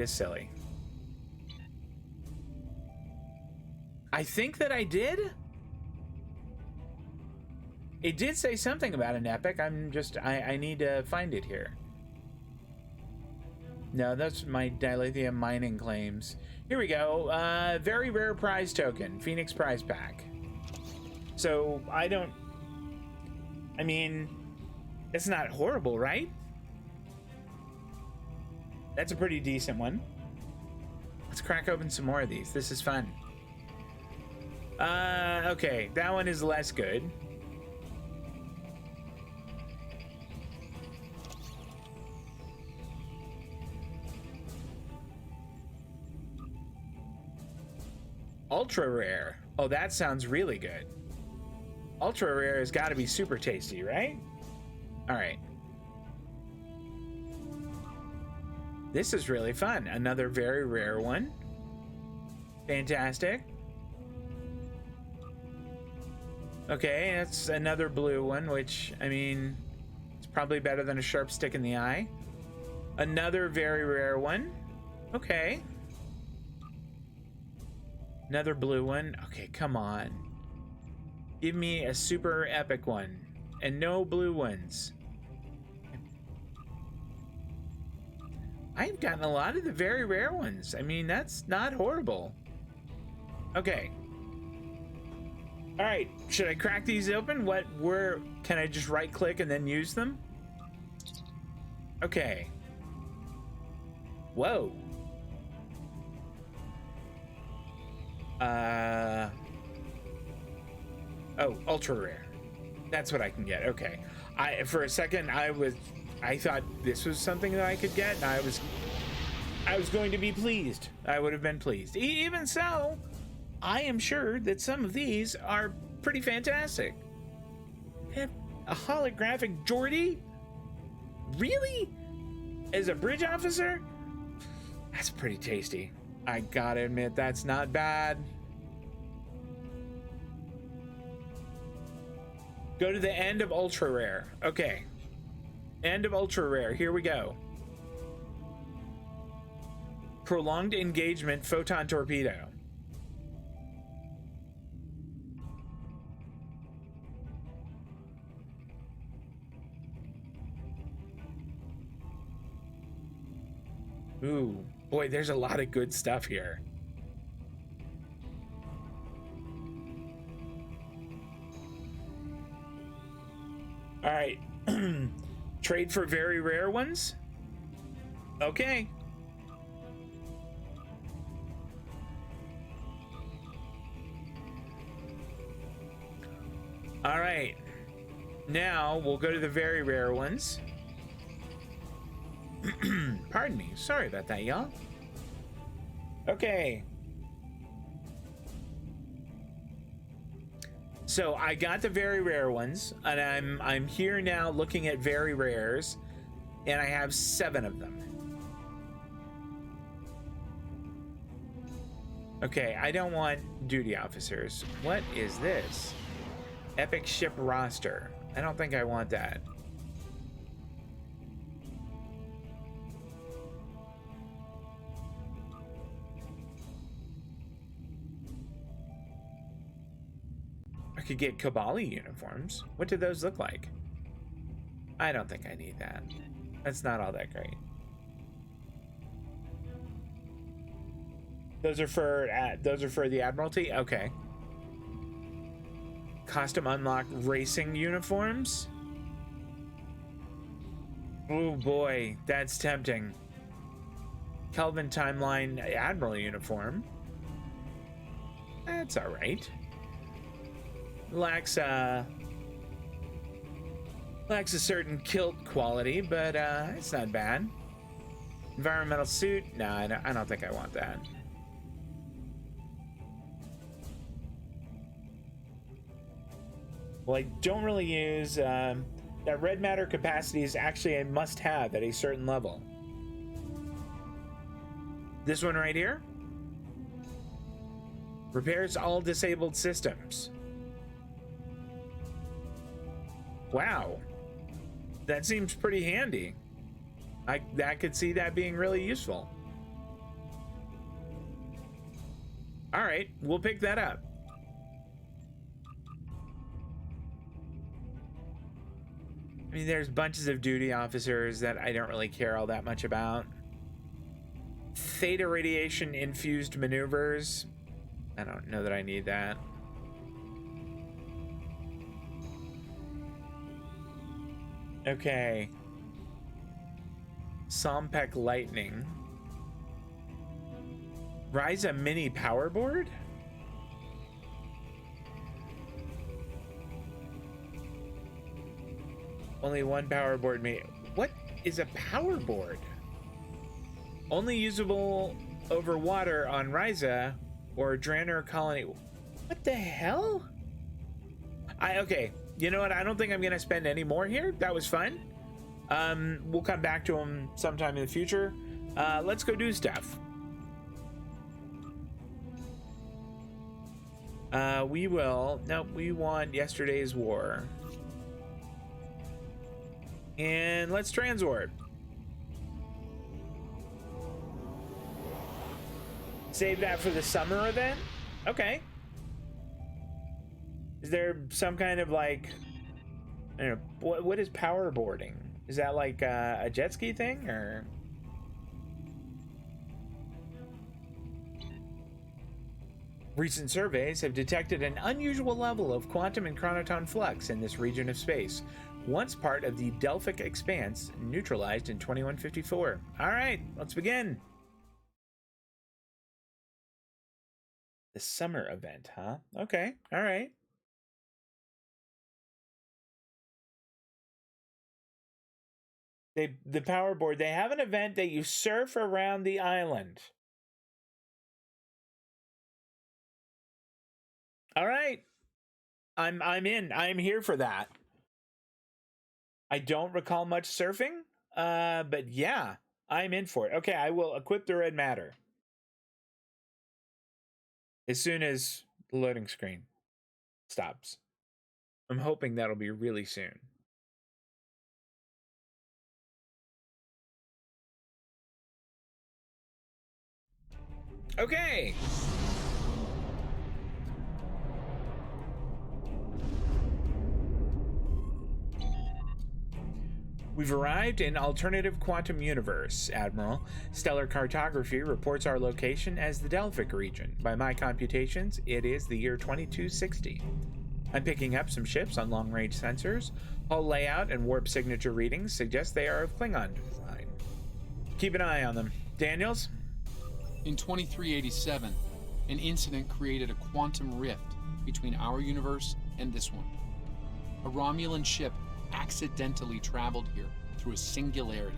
Speaker 1: silly. I think that I did. It did say something about an epic. I need to find it here. No, that's my dilithium mining claims. Here we go. Very rare prize token, Phoenix prize pack. So I mean, it's not horrible, right? That's a pretty decent one. Let's crack open some more of these. This is fun. Okay, that one is less good. Ultra rare. Oh, that sounds really good. Ultra rare has got to be super tasty, right? All right. This is really fun. Another very rare one. Fantastic. Okay, that's another blue one, which, I mean, it's probably better than a sharp stick in the eye. Another very rare one. Okay. Another blue one. Okay, come on. Give me a super epic one. And no blue ones. I've gotten a lot of the very rare ones. I mean, that's not horrible. Okay. All right, should I crack these open? Where can I just right click and then use them? Okay. Whoa. Oh, ultra rare. That's what I can get. Okay. For a second I thought this was something that I could get, and I was going to be pleased. I would have been pleased. Even so, I am sure that some of these are pretty fantastic. A holographic Geordi? Really? As a bridge officer? That's pretty tasty. I gotta admit, that's not bad. Go to the end of ultra rare. Okay. End of ultra rare. Here we go. Prolonged engagement photon torpedo. Ooh, boy, there's a lot of good stuff here. All right. Trade for very rare ones? Okay. All right. Now we'll go to the very rare ones. Pardon me. Sorry about that, y'all. Okay. So I got the very rare ones, and I'm here now looking at very rares, and I have 7 of them. Okay, I don't want duty officers. What is this? Epic ship roster. I don't think I want that. I could get Kabali uniforms. What do those look like? I don't think I need that. That's not all that great. Those are for the Admiralty? Okay. Custom unlock racing uniforms? Oh boy, that's tempting. Kelvin Timeline Admiral uniform. That's alright. Lacks a certain kilt quality, but it's not bad. Environmental suit? No, I don't think I want that. Well, I don't really use that red matter capacity is actually a must-have at a certain level. This one right here repairs all disabled systems. Wow, that seems pretty handy. I could see that being really useful. All right, we'll pick that up. I mean, there's bunches of duty officers that I don't really care all that much about. Theta radiation infused maneuvers. I don't know that I need that. Okay. Sompek Lightning. Ryza Mini Power Board? Only one power board made. What is a power board? Only usable over water on Ryza or Draenor colony. What the hell? Okay. You know what? I don't think I'm gonna spend any more here. That was fun. We'll come back to them sometime in the future. Let's go do stuff. We will. No, we want Yesterday's War. And let's transwarp. Save that for the summer event? Okay. Is there some kind of like, I don't know, what is power boarding? Is that like a jet ski thing or? Recent surveys have detected an unusual level of quantum and chronoton flux in this region of space. Once part of the Delphic Expanse, neutralized in 2154. All right, let's begin. The summer event, huh? Okay, all right. The power board, they have an event that you surf around the island. All right. I'm in. I'm here for that. I don't recall much surfing, but yeah, I'm in for it. Okay, I will equip the red matter as soon as the loading screen stops. I'm hoping that'll be really soon. Okay. We've arrived in Alternative Quantum Universe, Admiral. Stellar Cartography reports our location as the Delphic region. By my computations, it is the year 2260. I'm picking up some ships on long-range sensors. Hull layout and warp signature readings suggest they are of Klingon design. Keep an eye on them. Daniels?
Speaker 2: In 2387, an incident created a quantum rift between our universe and this one. A Romulan ship accidentally traveled here through a singularity.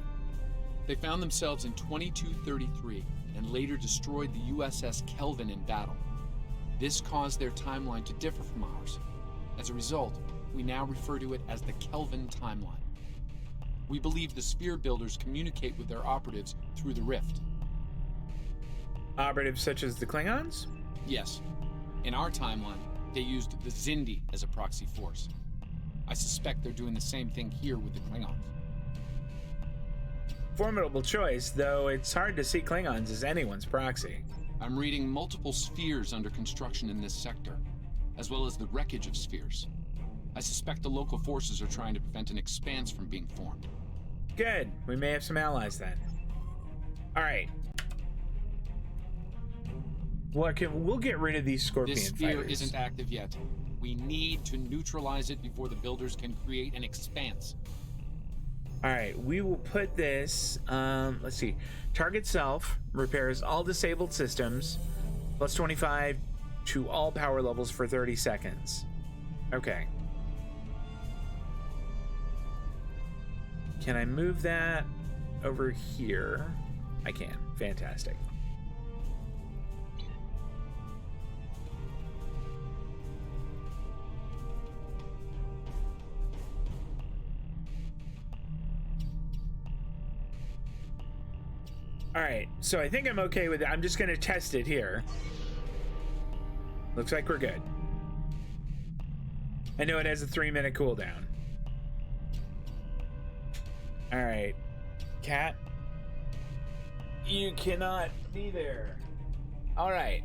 Speaker 2: They found themselves in 2233 and later destroyed the USS Kelvin in battle. This caused their timeline to differ from ours. As a result, we now refer to it as the Kelvin timeline. We believe the sphere builders communicate with their operatives through the rift.
Speaker 1: Operatives such as the Klingons?
Speaker 2: Yes. In our timeline, they used the Xindi as a proxy force. I suspect they're doing the same thing here with the Klingons.
Speaker 1: Formidable choice, though it's hard to see Klingons as anyone's proxy.
Speaker 2: I'm reading multiple spheres under construction in this sector, as well as the wreckage of spheres. I suspect the local forces are trying to prevent an expanse from being formed.
Speaker 1: Good. We may have some allies then. All right. We'll get rid of these Scorpion
Speaker 2: This sphere
Speaker 1: fighters.
Speaker 2: isn't active yet. We need to neutralize it before the builders can create an expanse.
Speaker 1: All right, we will put this, let's see. Target self repairs all disabled systems, plus 25 to all power levels for 30 seconds. Okay. Can I move that over here? I can. Fantastic. All right, so I think I'm okay with it. I'm just gonna test it here. Looks like we're good. I know it has a 3-minute cooldown. All right, Cat, you cannot be there. All right.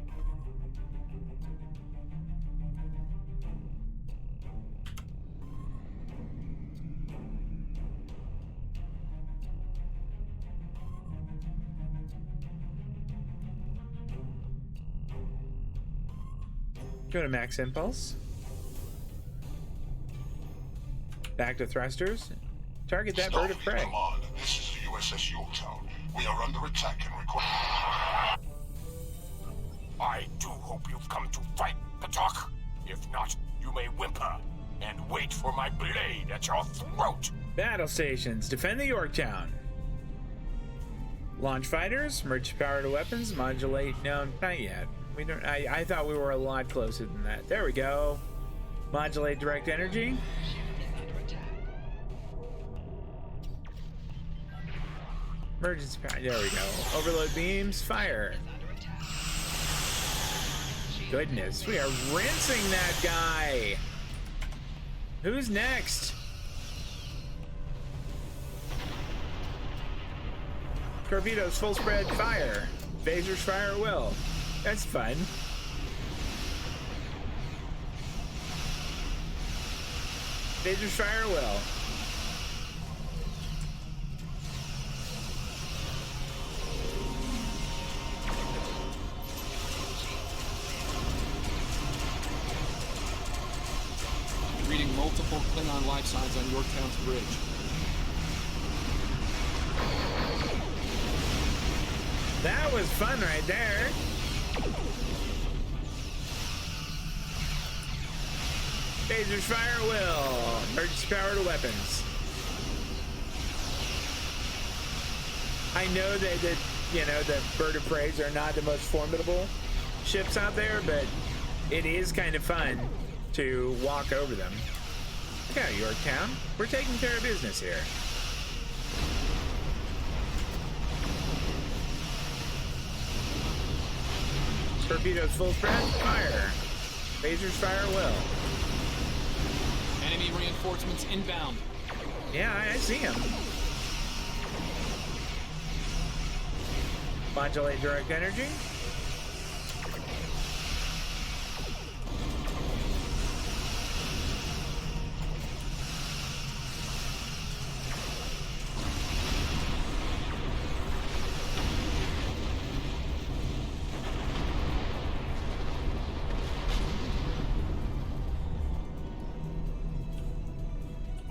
Speaker 1: Go to max impulse. Back to thrusters. Target that bird of prey.
Speaker 12: Command, this is the USS Yorktown. We are under attack and require...
Speaker 13: I do hope you've come to fight, Patok. If not, you may whimper and wait for my blade at your throat.
Speaker 1: Battle stations. Defend the Yorktown. Launch fighters. Merge power to weapons. Modulate. No, not yet. We don't. I thought we were a lot closer than that. There we go. Modulate direct energy. Emergency power. There we go. Overload beams. Fire. Goodness, we are rinsing that guy. Who's next? Torpedoes full spread fire. Phasers fire at will. That's fun. Phasers fire at will.
Speaker 2: Reading multiple Klingon life signs on Yorktown's bridge.
Speaker 1: That was fun right there. Phasers fire at will. Emergency power to weapons. I know that the bird of preys are not the most formidable ships out there, but it is kind of fun to walk over them. Okay, Yorktown, we're taking care of business here. Torpedoes full spread, fire. Phasers fire at will.
Speaker 2: Enemy reinforcements inbound.
Speaker 1: Yeah, I see him. Modulate direct energy.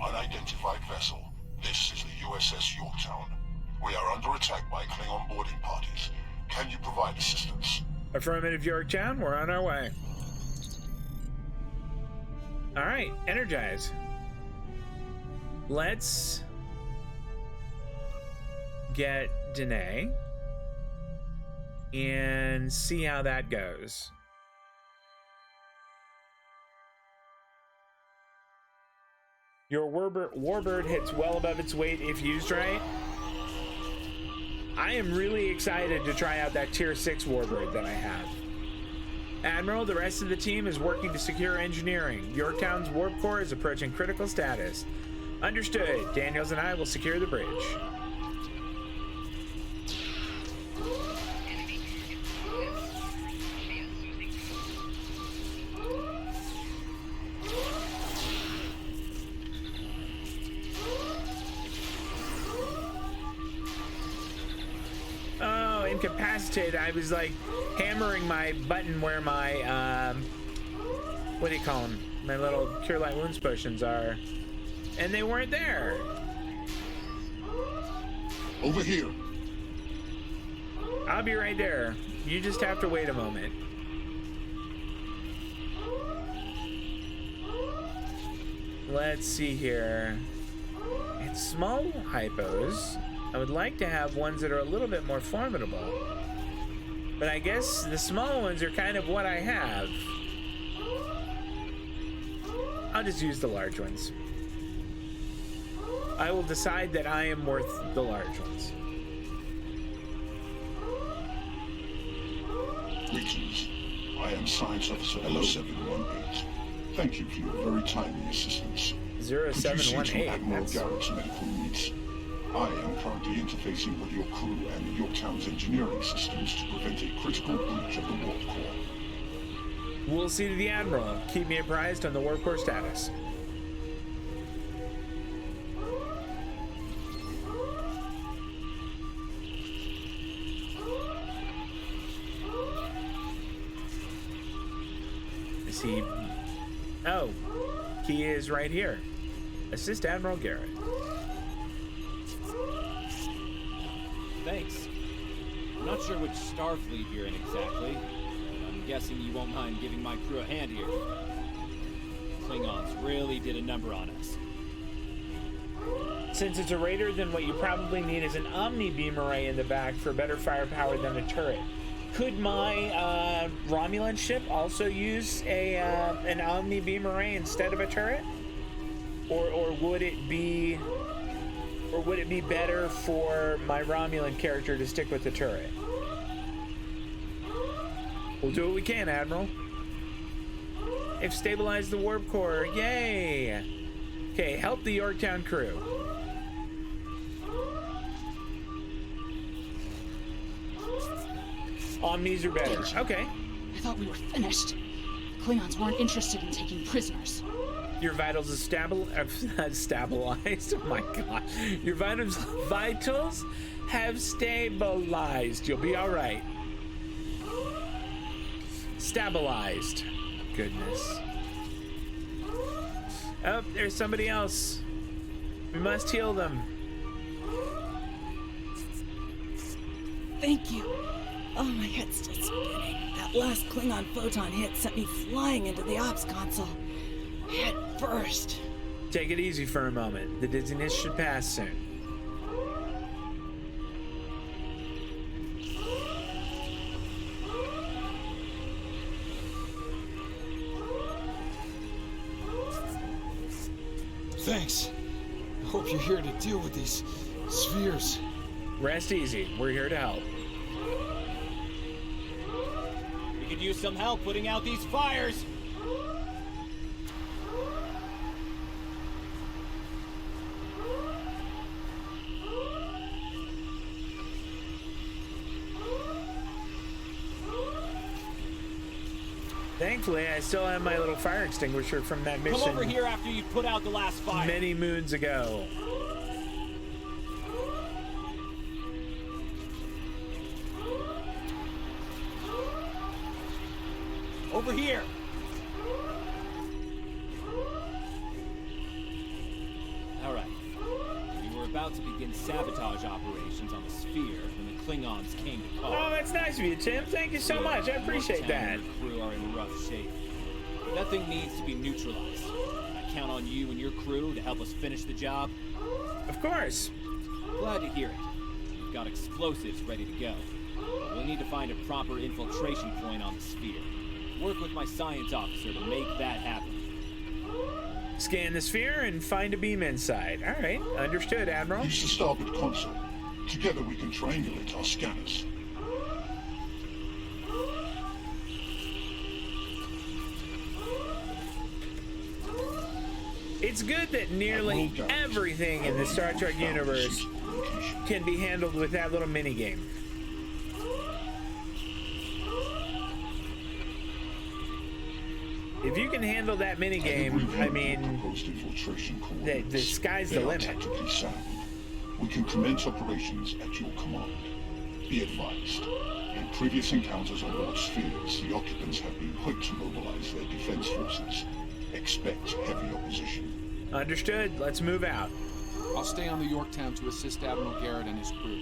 Speaker 12: Unidentified vessel. This is the USS Yorktown. We are under attack by Klingon boarding parties. Can you provide assistance?
Speaker 1: Affirmative, Yorktown. We're on our way. All right, energize. Let's get Danae and see how that goes. Your warbird hits well above its weight if used right. I am really excited to try out that tier 6 warbird that I have. Admiral, the rest of the team is working to secure engineering. Yorktown's warp core is approaching critical status. Understood. Daniels and I will secure the bridge. Oh, incapacitated. I was like hammering my button where my, what do you call them? My little Cure Light Wounds potions are. And they weren't there.
Speaker 12: Over here.
Speaker 1: I'll be right there. You just have to wait a moment. Let's see here. It's small hypos. I would like to have ones that are a little bit more formidable. But I guess the small ones are kind of what I have. I'll just use the large ones. I will decide that I am worth the large ones.
Speaker 12: Greetings. I am Science Officer 0718. Thank you for your very timely assistance.
Speaker 1: 0718.
Speaker 12: Admiral Garrett's medical needs. I am currently interfacing with your crew and Yorktown's engineering systems to prevent a critical breach of the warp core.
Speaker 1: We'll see to the Admiral. Keep me apprised on the warp core status. Is he... Oh, he is right here. Assist Admiral Garrett.
Speaker 14: Thanks. I'm not sure which Starfleet you're in exactly, but I'm guessing you won't mind giving my crew a hand here. Klingons really did a number on us.
Speaker 1: Since it's a raider, then what you probably need is an Omni beam array in the back for better firepower than a turret. Could my Romulan ship also use an Omni beam array instead of a turret? Or would it be better for my Romulan character to stick with the turret? We'll do what we can, Admiral. They've stabilized the warp core. Yay! Okay, help the Yorktown crew. Omnis are better. Okay.
Speaker 15: I thought we were finished. The Klingons weren't interested in taking prisoners.
Speaker 1: Your vitals are stabilized. Oh my god. Your vitals have stabilized. You'll be all right. Stabilized. Goodness. Oh, there's somebody else. We must heal them.
Speaker 9: Thank you. Oh, my head's still spinning. That last Klingon photon hit sent me flying into the ops console. Head first.
Speaker 1: Take it easy for a moment. The dizziness should pass soon.
Speaker 7: Thanks. I hope you're here to deal with these spheres.
Speaker 1: Rest easy. We're here to help.
Speaker 14: We could use some help putting out these fires.
Speaker 1: Thankfully, I still have my little fire extinguisher from that mission.
Speaker 14: Come over here after you put out the last fire.
Speaker 1: Many moons ago.
Speaker 14: Over here. All right. We were about to begin sabotage operations on the sphere when the Klingons came to call.
Speaker 1: Oh, that's nice of you, Tim. Thank you so much. I appreciate that.
Speaker 14: The crew are in rough shape. That thing needs to be neutralized. I count on you and your crew to help us finish the job?
Speaker 1: Of course.
Speaker 14: Glad to hear it. We've got explosives ready to go. But we'll need to find a proper infiltration point on the sphere. Work with my science officer to make that happen.
Speaker 1: Scan the sphere and find a beam inside. All right, understood, Admiral.
Speaker 12: Use the starboard console. Together we can triangulate our scanners.
Speaker 1: It's good that nearly everything in the Star Trek universe can be handled with that little minigame. If you can handle that minigame, I mean, the sky's the limit.
Speaker 12: We can commence operations at your command. Be advised, in previous encounters on board spheres, the occupants have been quick to mobilize their defense forces. Expect heavy opposition.
Speaker 1: Understood. Let's move out.
Speaker 2: I'll stay on the Yorktown to assist Admiral Garrett and his crew.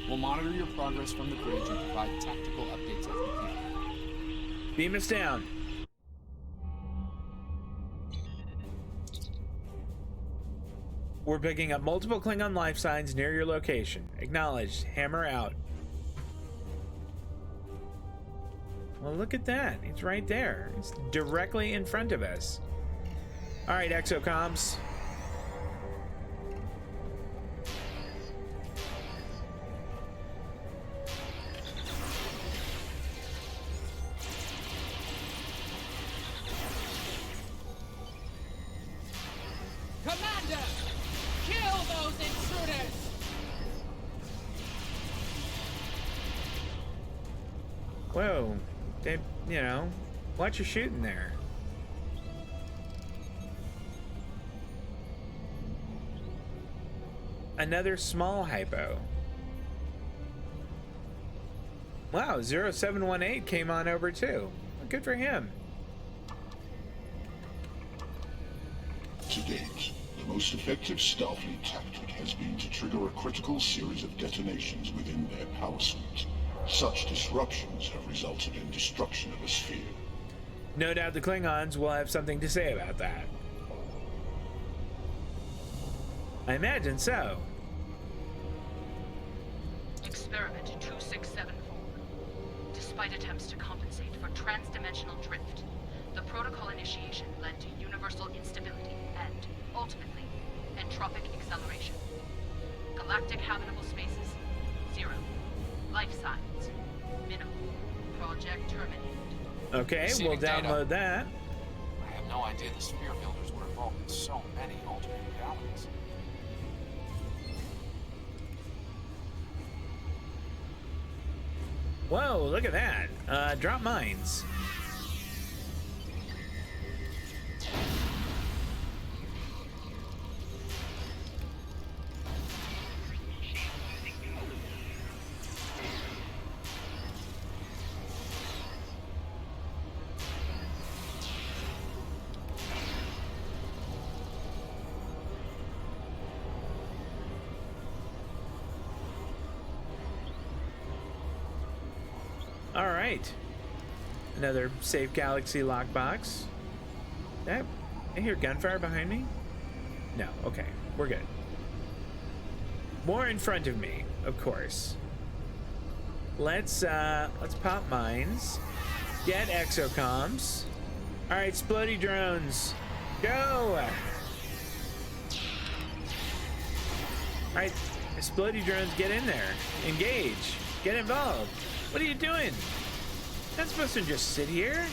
Speaker 2: We'll monitor your progress from the bridge and provide tactical updates as we can.
Speaker 1: Beam us down. We're picking up multiple Klingon life signs near your location. Acknowledged. Hammer out. Well, look at that. It's right there. It's directly in front of us. All right, exocomms.
Speaker 15: Commander! Kill those intruders!
Speaker 1: Whoa. They, you know, watch your shooting there. Another small hypo. Wow, 0718 came on over too. Good for him.
Speaker 12: To date, the most effective Starfleet tactic has been to trigger a critical series of detonations within their power suite. Such disruptions have resulted in destruction of a sphere.
Speaker 1: No doubt the Klingons will have something to say about that. I imagine so.
Speaker 16: Experiment 2674. Despite attempts to compensate for transdimensional drift, the protocol initiation led to universal instability and, ultimately, entropic acceleration. Galactic habitable spaces, 0. Life signs, minimal. Project terminated.
Speaker 1: Okay, we'll download that.
Speaker 2: I had no idea the sphere builders were involved in so many alternate realities.
Speaker 1: Whoa, look at that. Drop mines. All right. Another Safe Galaxy lockbox. I hear gunfire behind me? No, okay. We're good. More in front of me, of course. Let's pop mines. Get exocomms. All right, splody drones. Go! All right, splody drones, get in there. Engage. Get involved. What are you doing? You're not supposed to just sit here.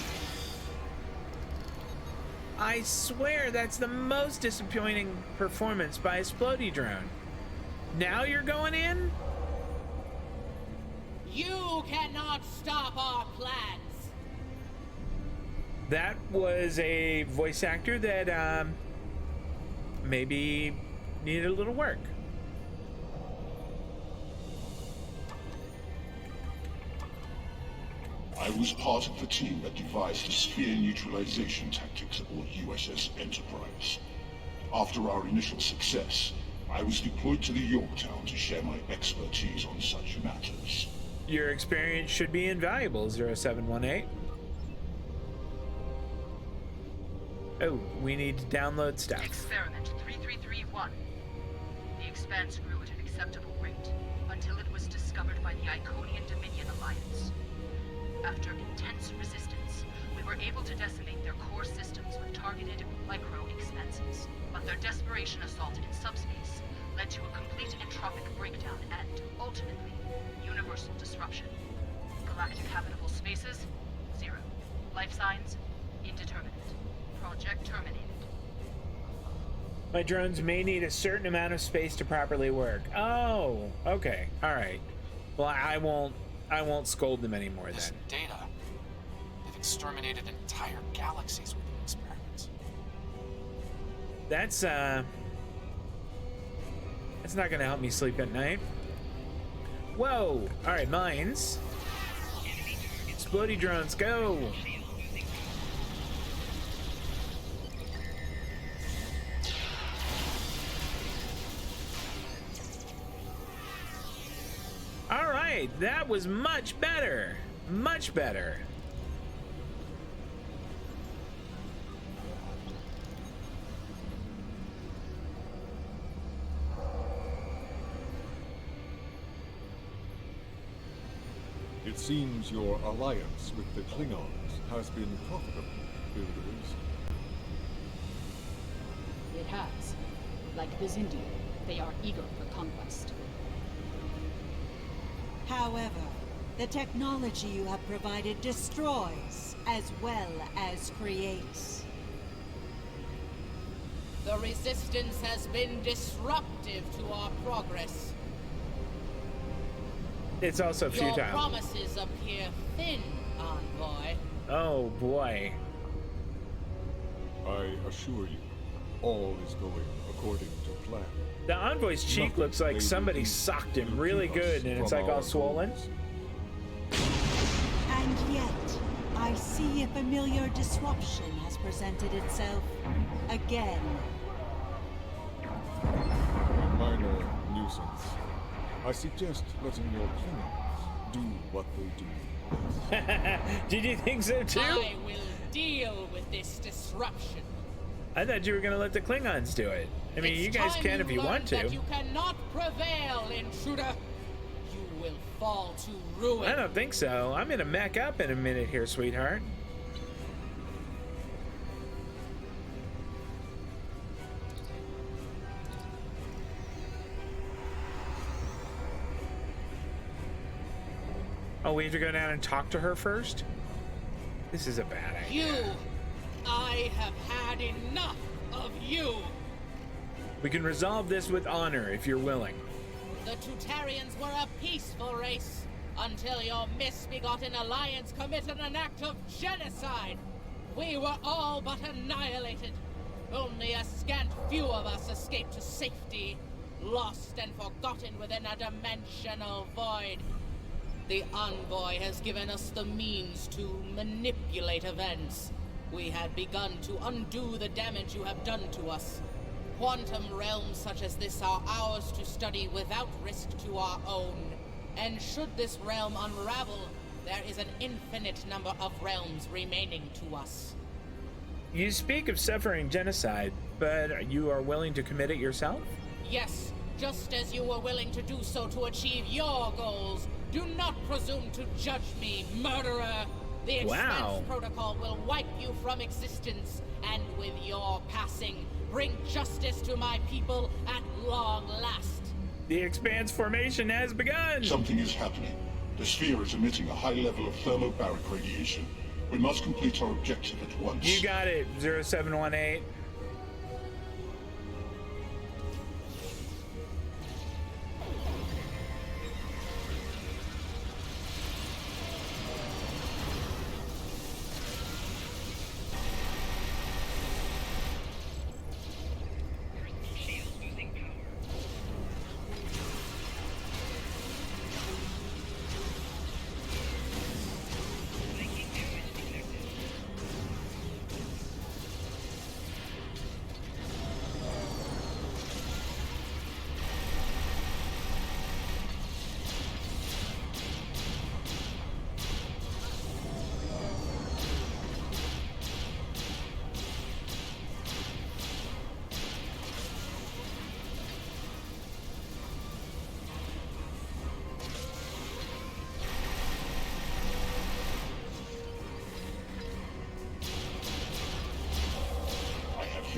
Speaker 1: I swear that's the most disappointing performance by a splody drone. Now you're going in?
Speaker 15: You cannot stop our plans.
Speaker 1: That was a voice actor that maybe needed a little work.
Speaker 12: I was part of the team that devised the sphere neutralization tactics aboard USS Enterprise. After our initial success, I was deployed to the Yorktown to share my expertise on such matters.
Speaker 1: Your experience should be invaluable, 0718. Oh, we need to download stuff.
Speaker 16: Experiment 3331. The Expanse grew at an acceptable rate until it was discovered by the Iconian Dominion Alliance. After intense resistance, we were able to decimate their core systems with targeted micro-expanses. But their desperation assault in subspace led to a complete entropic breakdown and, ultimately, universal disruption. Galactic habitable spaces, 0. Life signs, indeterminate. Project terminated.
Speaker 1: My drones may need a certain amount of space to properly work. Oh, okay. All right. Well, I won't scold them anymore
Speaker 2: This
Speaker 1: then.
Speaker 2: data. They've exterminated entire galaxies with the experiments.
Speaker 1: That's not gonna help me sleep at night. Whoa! All right, mines. Explodey drones, go! All right, that was much better. Much better.
Speaker 10: It seems your alliance with the Klingons has been profitable, builders.
Speaker 15: It has. Like the Zindu, they are eager for conquest.
Speaker 8: However, the technology you have provided destroys as well as creates.
Speaker 17: The Resistance has been disruptive to our progress.
Speaker 1: It's also futile.
Speaker 17: Your promises appear thin, Envoy.
Speaker 1: Oh boy.
Speaker 10: I assure you, all is going according to plan.
Speaker 1: The Envoy's cheek
Speaker 10: Nothing
Speaker 1: looks like
Speaker 10: they
Speaker 1: somebody
Speaker 10: will do
Speaker 1: socked him
Speaker 10: will
Speaker 1: really
Speaker 10: keep us
Speaker 1: good and it's
Speaker 10: from
Speaker 1: like all
Speaker 10: our
Speaker 1: swollen.
Speaker 10: goals.
Speaker 8: And yet, I see a familiar disruption has presented itself again.
Speaker 10: A minor nuisance. I suggest letting your Klingons do what they do best.
Speaker 1: Did you think so too?
Speaker 17: I will deal with this disruption.
Speaker 1: I thought you were gonna let the Klingons do it. I mean, you guys can if you want to.
Speaker 17: That you cannot prevail, intruder. You will fall to ruin.
Speaker 1: I don't think so. I'm gonna mech up in a minute here, sweetheart. Oh, we have to go down and talk to her first? This is a bad idea.
Speaker 17: You! I have had enough of you!
Speaker 1: We can resolve this with honor if you're willing.
Speaker 17: The Tutarians were a peaceful race until your misbegotten alliance committed an act of genocide. We were all but annihilated. Only a scant few of us escaped to safety, lost and forgotten within a dimensional void. The Envoy has given us the means to manipulate events. We had begun to undo the damage you have done to us. Quantum realms such as this are ours to study without risk to our own. And should this realm unravel, there is an infinite number of realms remaining to us.
Speaker 1: You speak of suffering genocide, but you are willing to commit it yourself?
Speaker 17: Yes, just as you were willing to do so to achieve your goals. Do not presume to judge me, murderer! The Expanse Protocol will wipe you from existence, and with your passing, bring justice to my people at long last.
Speaker 1: The Expanse formation has begun!
Speaker 12: Something is happening. The sphere is emitting a high level of thermobaric radiation. We must complete our objective at once.
Speaker 1: You got it, 0718.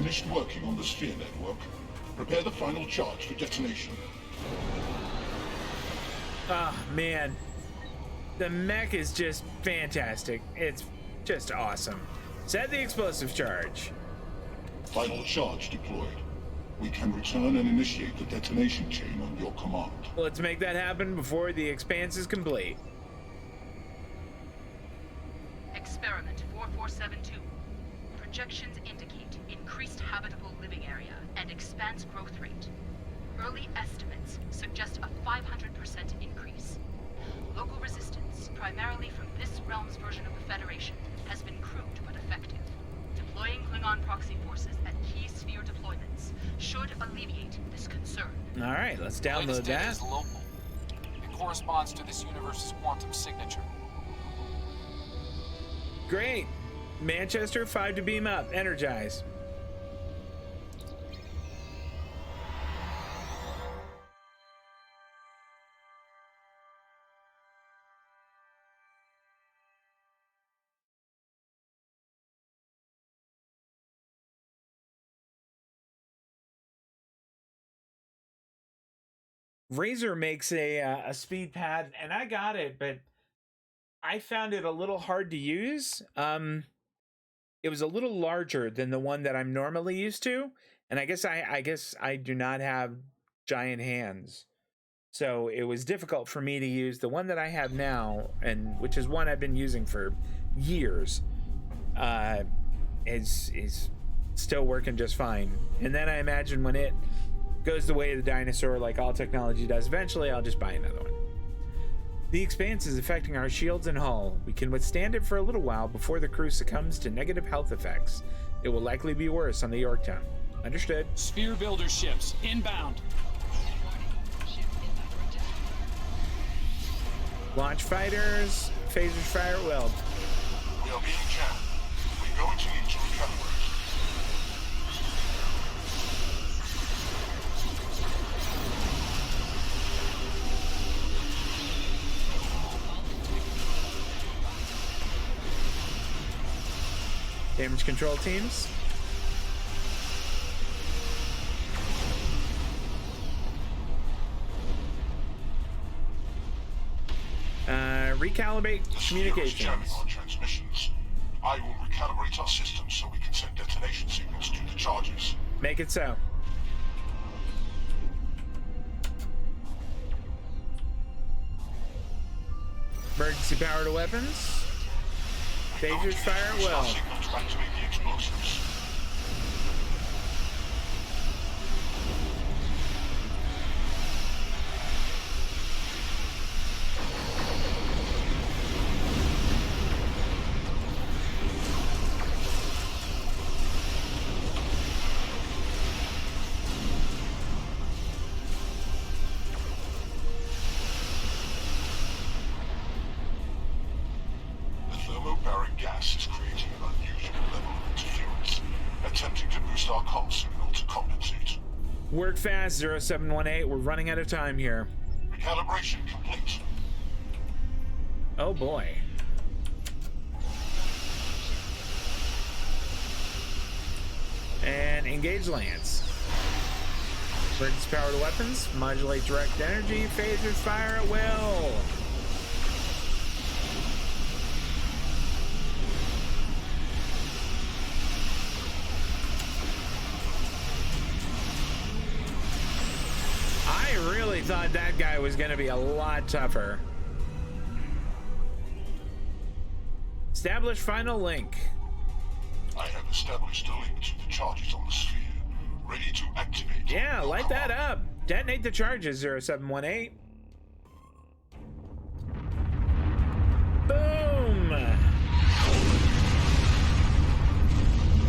Speaker 12: finished working on the sphere network. Prepare the final charge for detonation.
Speaker 1: Ah, man. The mech is just fantastic. It's just awesome. Set the explosive charge.
Speaker 12: Final charge deployed. We can return and initiate the detonation chain on your command.
Speaker 1: Let's make that happen before the expanse is complete.
Speaker 16: Experiment 4472. Projections indicate increased habitable living area and expanse growth rate. Early estimates suggest a 500% increase. Local resistance, primarily from this realm's version of the Federation, has been crude but effective. Deploying Klingon proxy forces at key sphere deployments should alleviate this concern.
Speaker 1: All right, let's download
Speaker 2: Latest data
Speaker 1: that.
Speaker 2: is local. It corresponds to this universe's quantum signature.
Speaker 1: Great. Manchester, 5 to beam up. Energize. Razor makes a speed pad, and I got it, but I found it a little hard to use. It was a little larger than the one that I'm normally used to, and I guess I do not have giant hands, so it was difficult for me to use the one that I have now, and which is one I've been using for years. Is still working just fine, and then I imagine when it goes the way of the dinosaur, like all technology does, eventually I'll just buy another one. The expanse is affecting our shields and hull. We can withstand it for a little while before the crew succumbs to negative health effects. It will likely be worse on the Yorktown. Understood.
Speaker 2: Sphere builder ships inbound.
Speaker 1: Launch fighters, phasers fire at will.
Speaker 12: We are being jammed. We're going to need to recalibrate.
Speaker 1: Damage control teams. Recalibrate communications.
Speaker 12: Jamming our transmissions. I will recalibrate our systems so we can send detonation signals to the charges.
Speaker 1: Make it so. Emergency power to weapons. Phasers fire at will.
Speaker 12: Signal to activate the explosives. Thermobaric gas is creating an unusual level of interference, attempting to boost our comm signal to compensate.
Speaker 1: Work fast, 0718. We're running out of time here.
Speaker 12: Recalibration complete.
Speaker 1: Oh boy. And engage Lance. Emergency power to weapons. Modulate direct energy. Phasers fire at will. I really thought that guy was going to be a lot tougher. Establish final link.
Speaker 12: I have established a link to the charges on the sphere. Ready to activate.
Speaker 1: Yeah, light that up. Detonate the charges, 0718. Boom!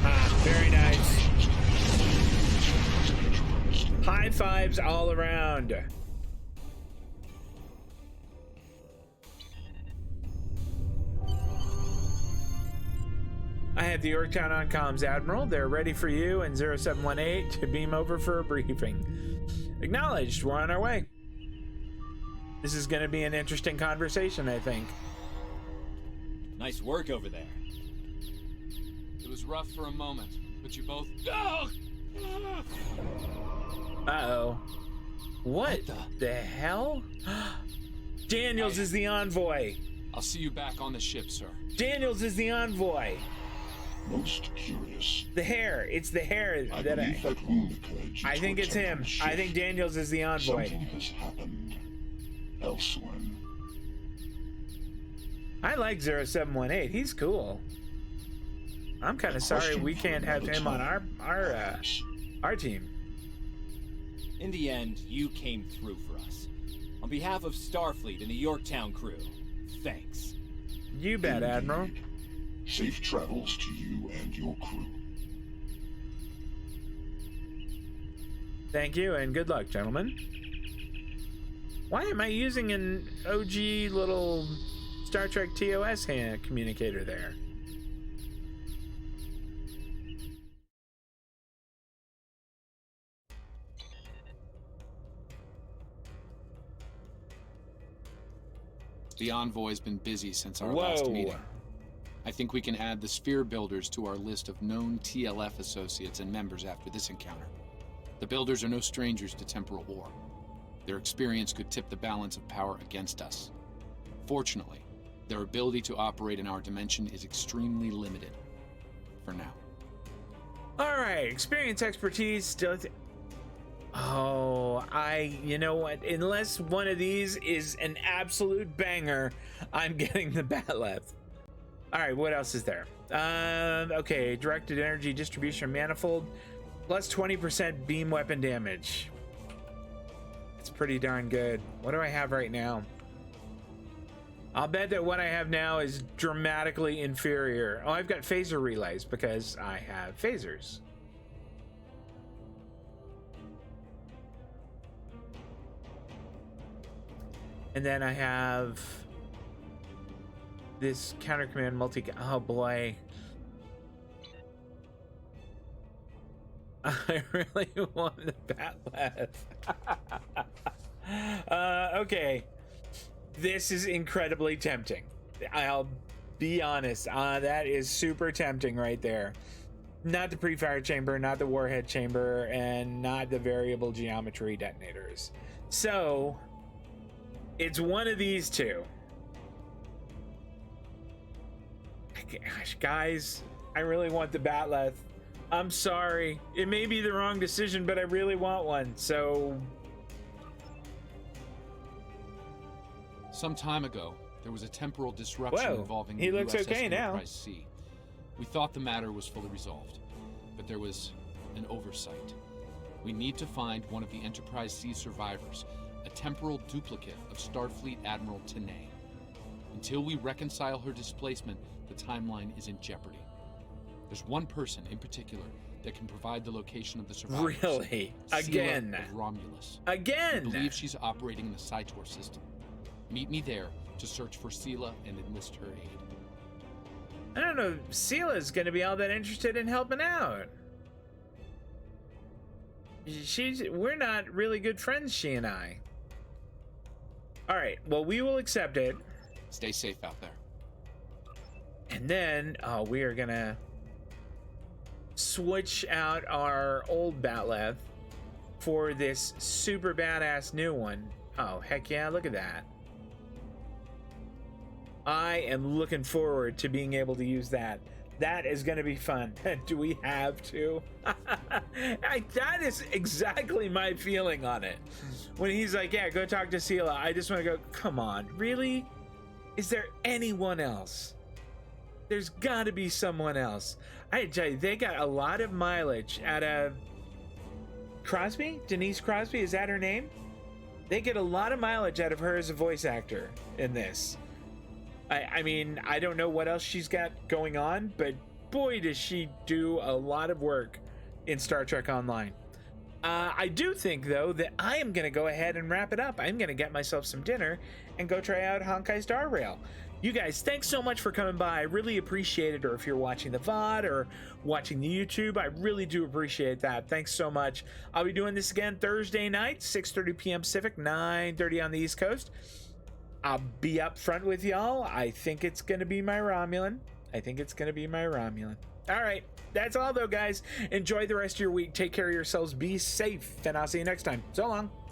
Speaker 1: Ah, very nice. High fives all around. I have the Yorktown on comms, Admiral. They're ready for you and 0718 to beam over for a briefing. Acknowledged. We're on our way. This is going to be an interesting conversation, I think.
Speaker 14: Nice work over there.
Speaker 2: It was rough for a moment, But you both...
Speaker 1: Uh-oh. What the hell? Daniels is the envoy.
Speaker 2: I'll see you back on the ship, sir.
Speaker 1: Daniels is the envoy.
Speaker 12: Most curious.
Speaker 1: The hair. It's the hair that I think it's him. I think Daniels is the envoy.
Speaker 12: Something has happened elsewhere.
Speaker 1: I like 0718. He's cool. I'm kind of sorry we can't have him on our team.
Speaker 14: In the end, you came through for us. On behalf of Starfleet and the Yorktown crew, thanks.
Speaker 1: You bet, Admiral.
Speaker 12: Safe travels to you and your crew.
Speaker 1: Thank you, and good luck, gentlemen. Why am I using an OG little Star Trek TOS hand communicator there?
Speaker 2: The envoy's been busy since our last meeting. I think we can add the Sphere Builders to our list of known TLF associates and members after this encounter. The Builders are no strangers to temporal war. Their experience could tip the balance of power against us. Fortunately, their ability to operate in our dimension is extremely limited. For now.
Speaker 1: Alright, experience, expertise, still... you know what? Unless one of these is an absolute banger, I'm getting the Bat'leth. All right, what else is there? Okay, directed energy distribution manifold, plus 20% beam weapon damage. It's pretty darn good. What do I have right now? I'll bet that what I have now is dramatically inferior. Oh, I've got phaser relays because I have phasers. And then I have this counter command multi. Oh boy. I really want the Bat'leth. Okay. This is incredibly tempting. I'll be honest. That is super tempting right there. Not the pre-fire chamber, not the warhead chamber, and not the variable geometry detonators. So it's one of these two. Gosh, guys, I really want the Bat'leth. I'm sorry. It may be the wrong decision, but I really want one. So
Speaker 2: some time ago, there was a temporal disruption involving the
Speaker 1: looks
Speaker 2: USS
Speaker 1: okay now.
Speaker 2: Enterprise C. We thought the matter was fully resolved, but there was an oversight. We need to find one of the Enterprise C survivors, a temporal duplicate of Starfleet Admiral T'Nai. Until we reconcile her displacement, the timeline is in jeopardy. There's one person in particular that can provide the location of the survivors.
Speaker 1: Really? Again?
Speaker 2: Sela of Romulus.
Speaker 1: Again?
Speaker 2: I believe she's operating in the Cytor system. Meet me there to search for Sela and enlist her aid.
Speaker 1: I don't know if Sela's gonna be all that interested in helping out. We're not really good friends, she and I. All right, well, we will accept it.
Speaker 2: Stay safe out there.
Speaker 1: And then, we are gonna switch out our old Bat'leth for this super badass new one. Oh, heck yeah, look at that. I am looking forward to being able to use that. That is going to be fun. Do we have to? That is exactly my feeling on it. When he's like, yeah, go talk to Sela, I just want to go, come on, really? Is there anyone else? There's got to be someone else. I tell you, they got a lot of mileage out of Crosby? Denise Crosby, is that her name? They get a lot of mileage out of her as a voice actor in this. I mean, I don't know what else she's got going on, but boy, does she do a lot of work in Star Trek Online. I do think, though, that I am going to go ahead and wrap it up. I'm going to get myself some dinner and go try out Honkai Star Rail. You guys, thanks so much for coming by. I really appreciate it. Or if you're watching the VOD or watching the YouTube, I really do appreciate that. Thanks so much. I'll be doing this again Thursday night, 6:30 p.m. Pacific, 9:30 on the East Coast. I'll be up front with y'all. I think it's going to be my Romulan. I think it's gonna be my Romulan. All right, that's all though, guys. Enjoy the rest of your week. Take care of yourselves. Be safe, and I'll see you next time. So long.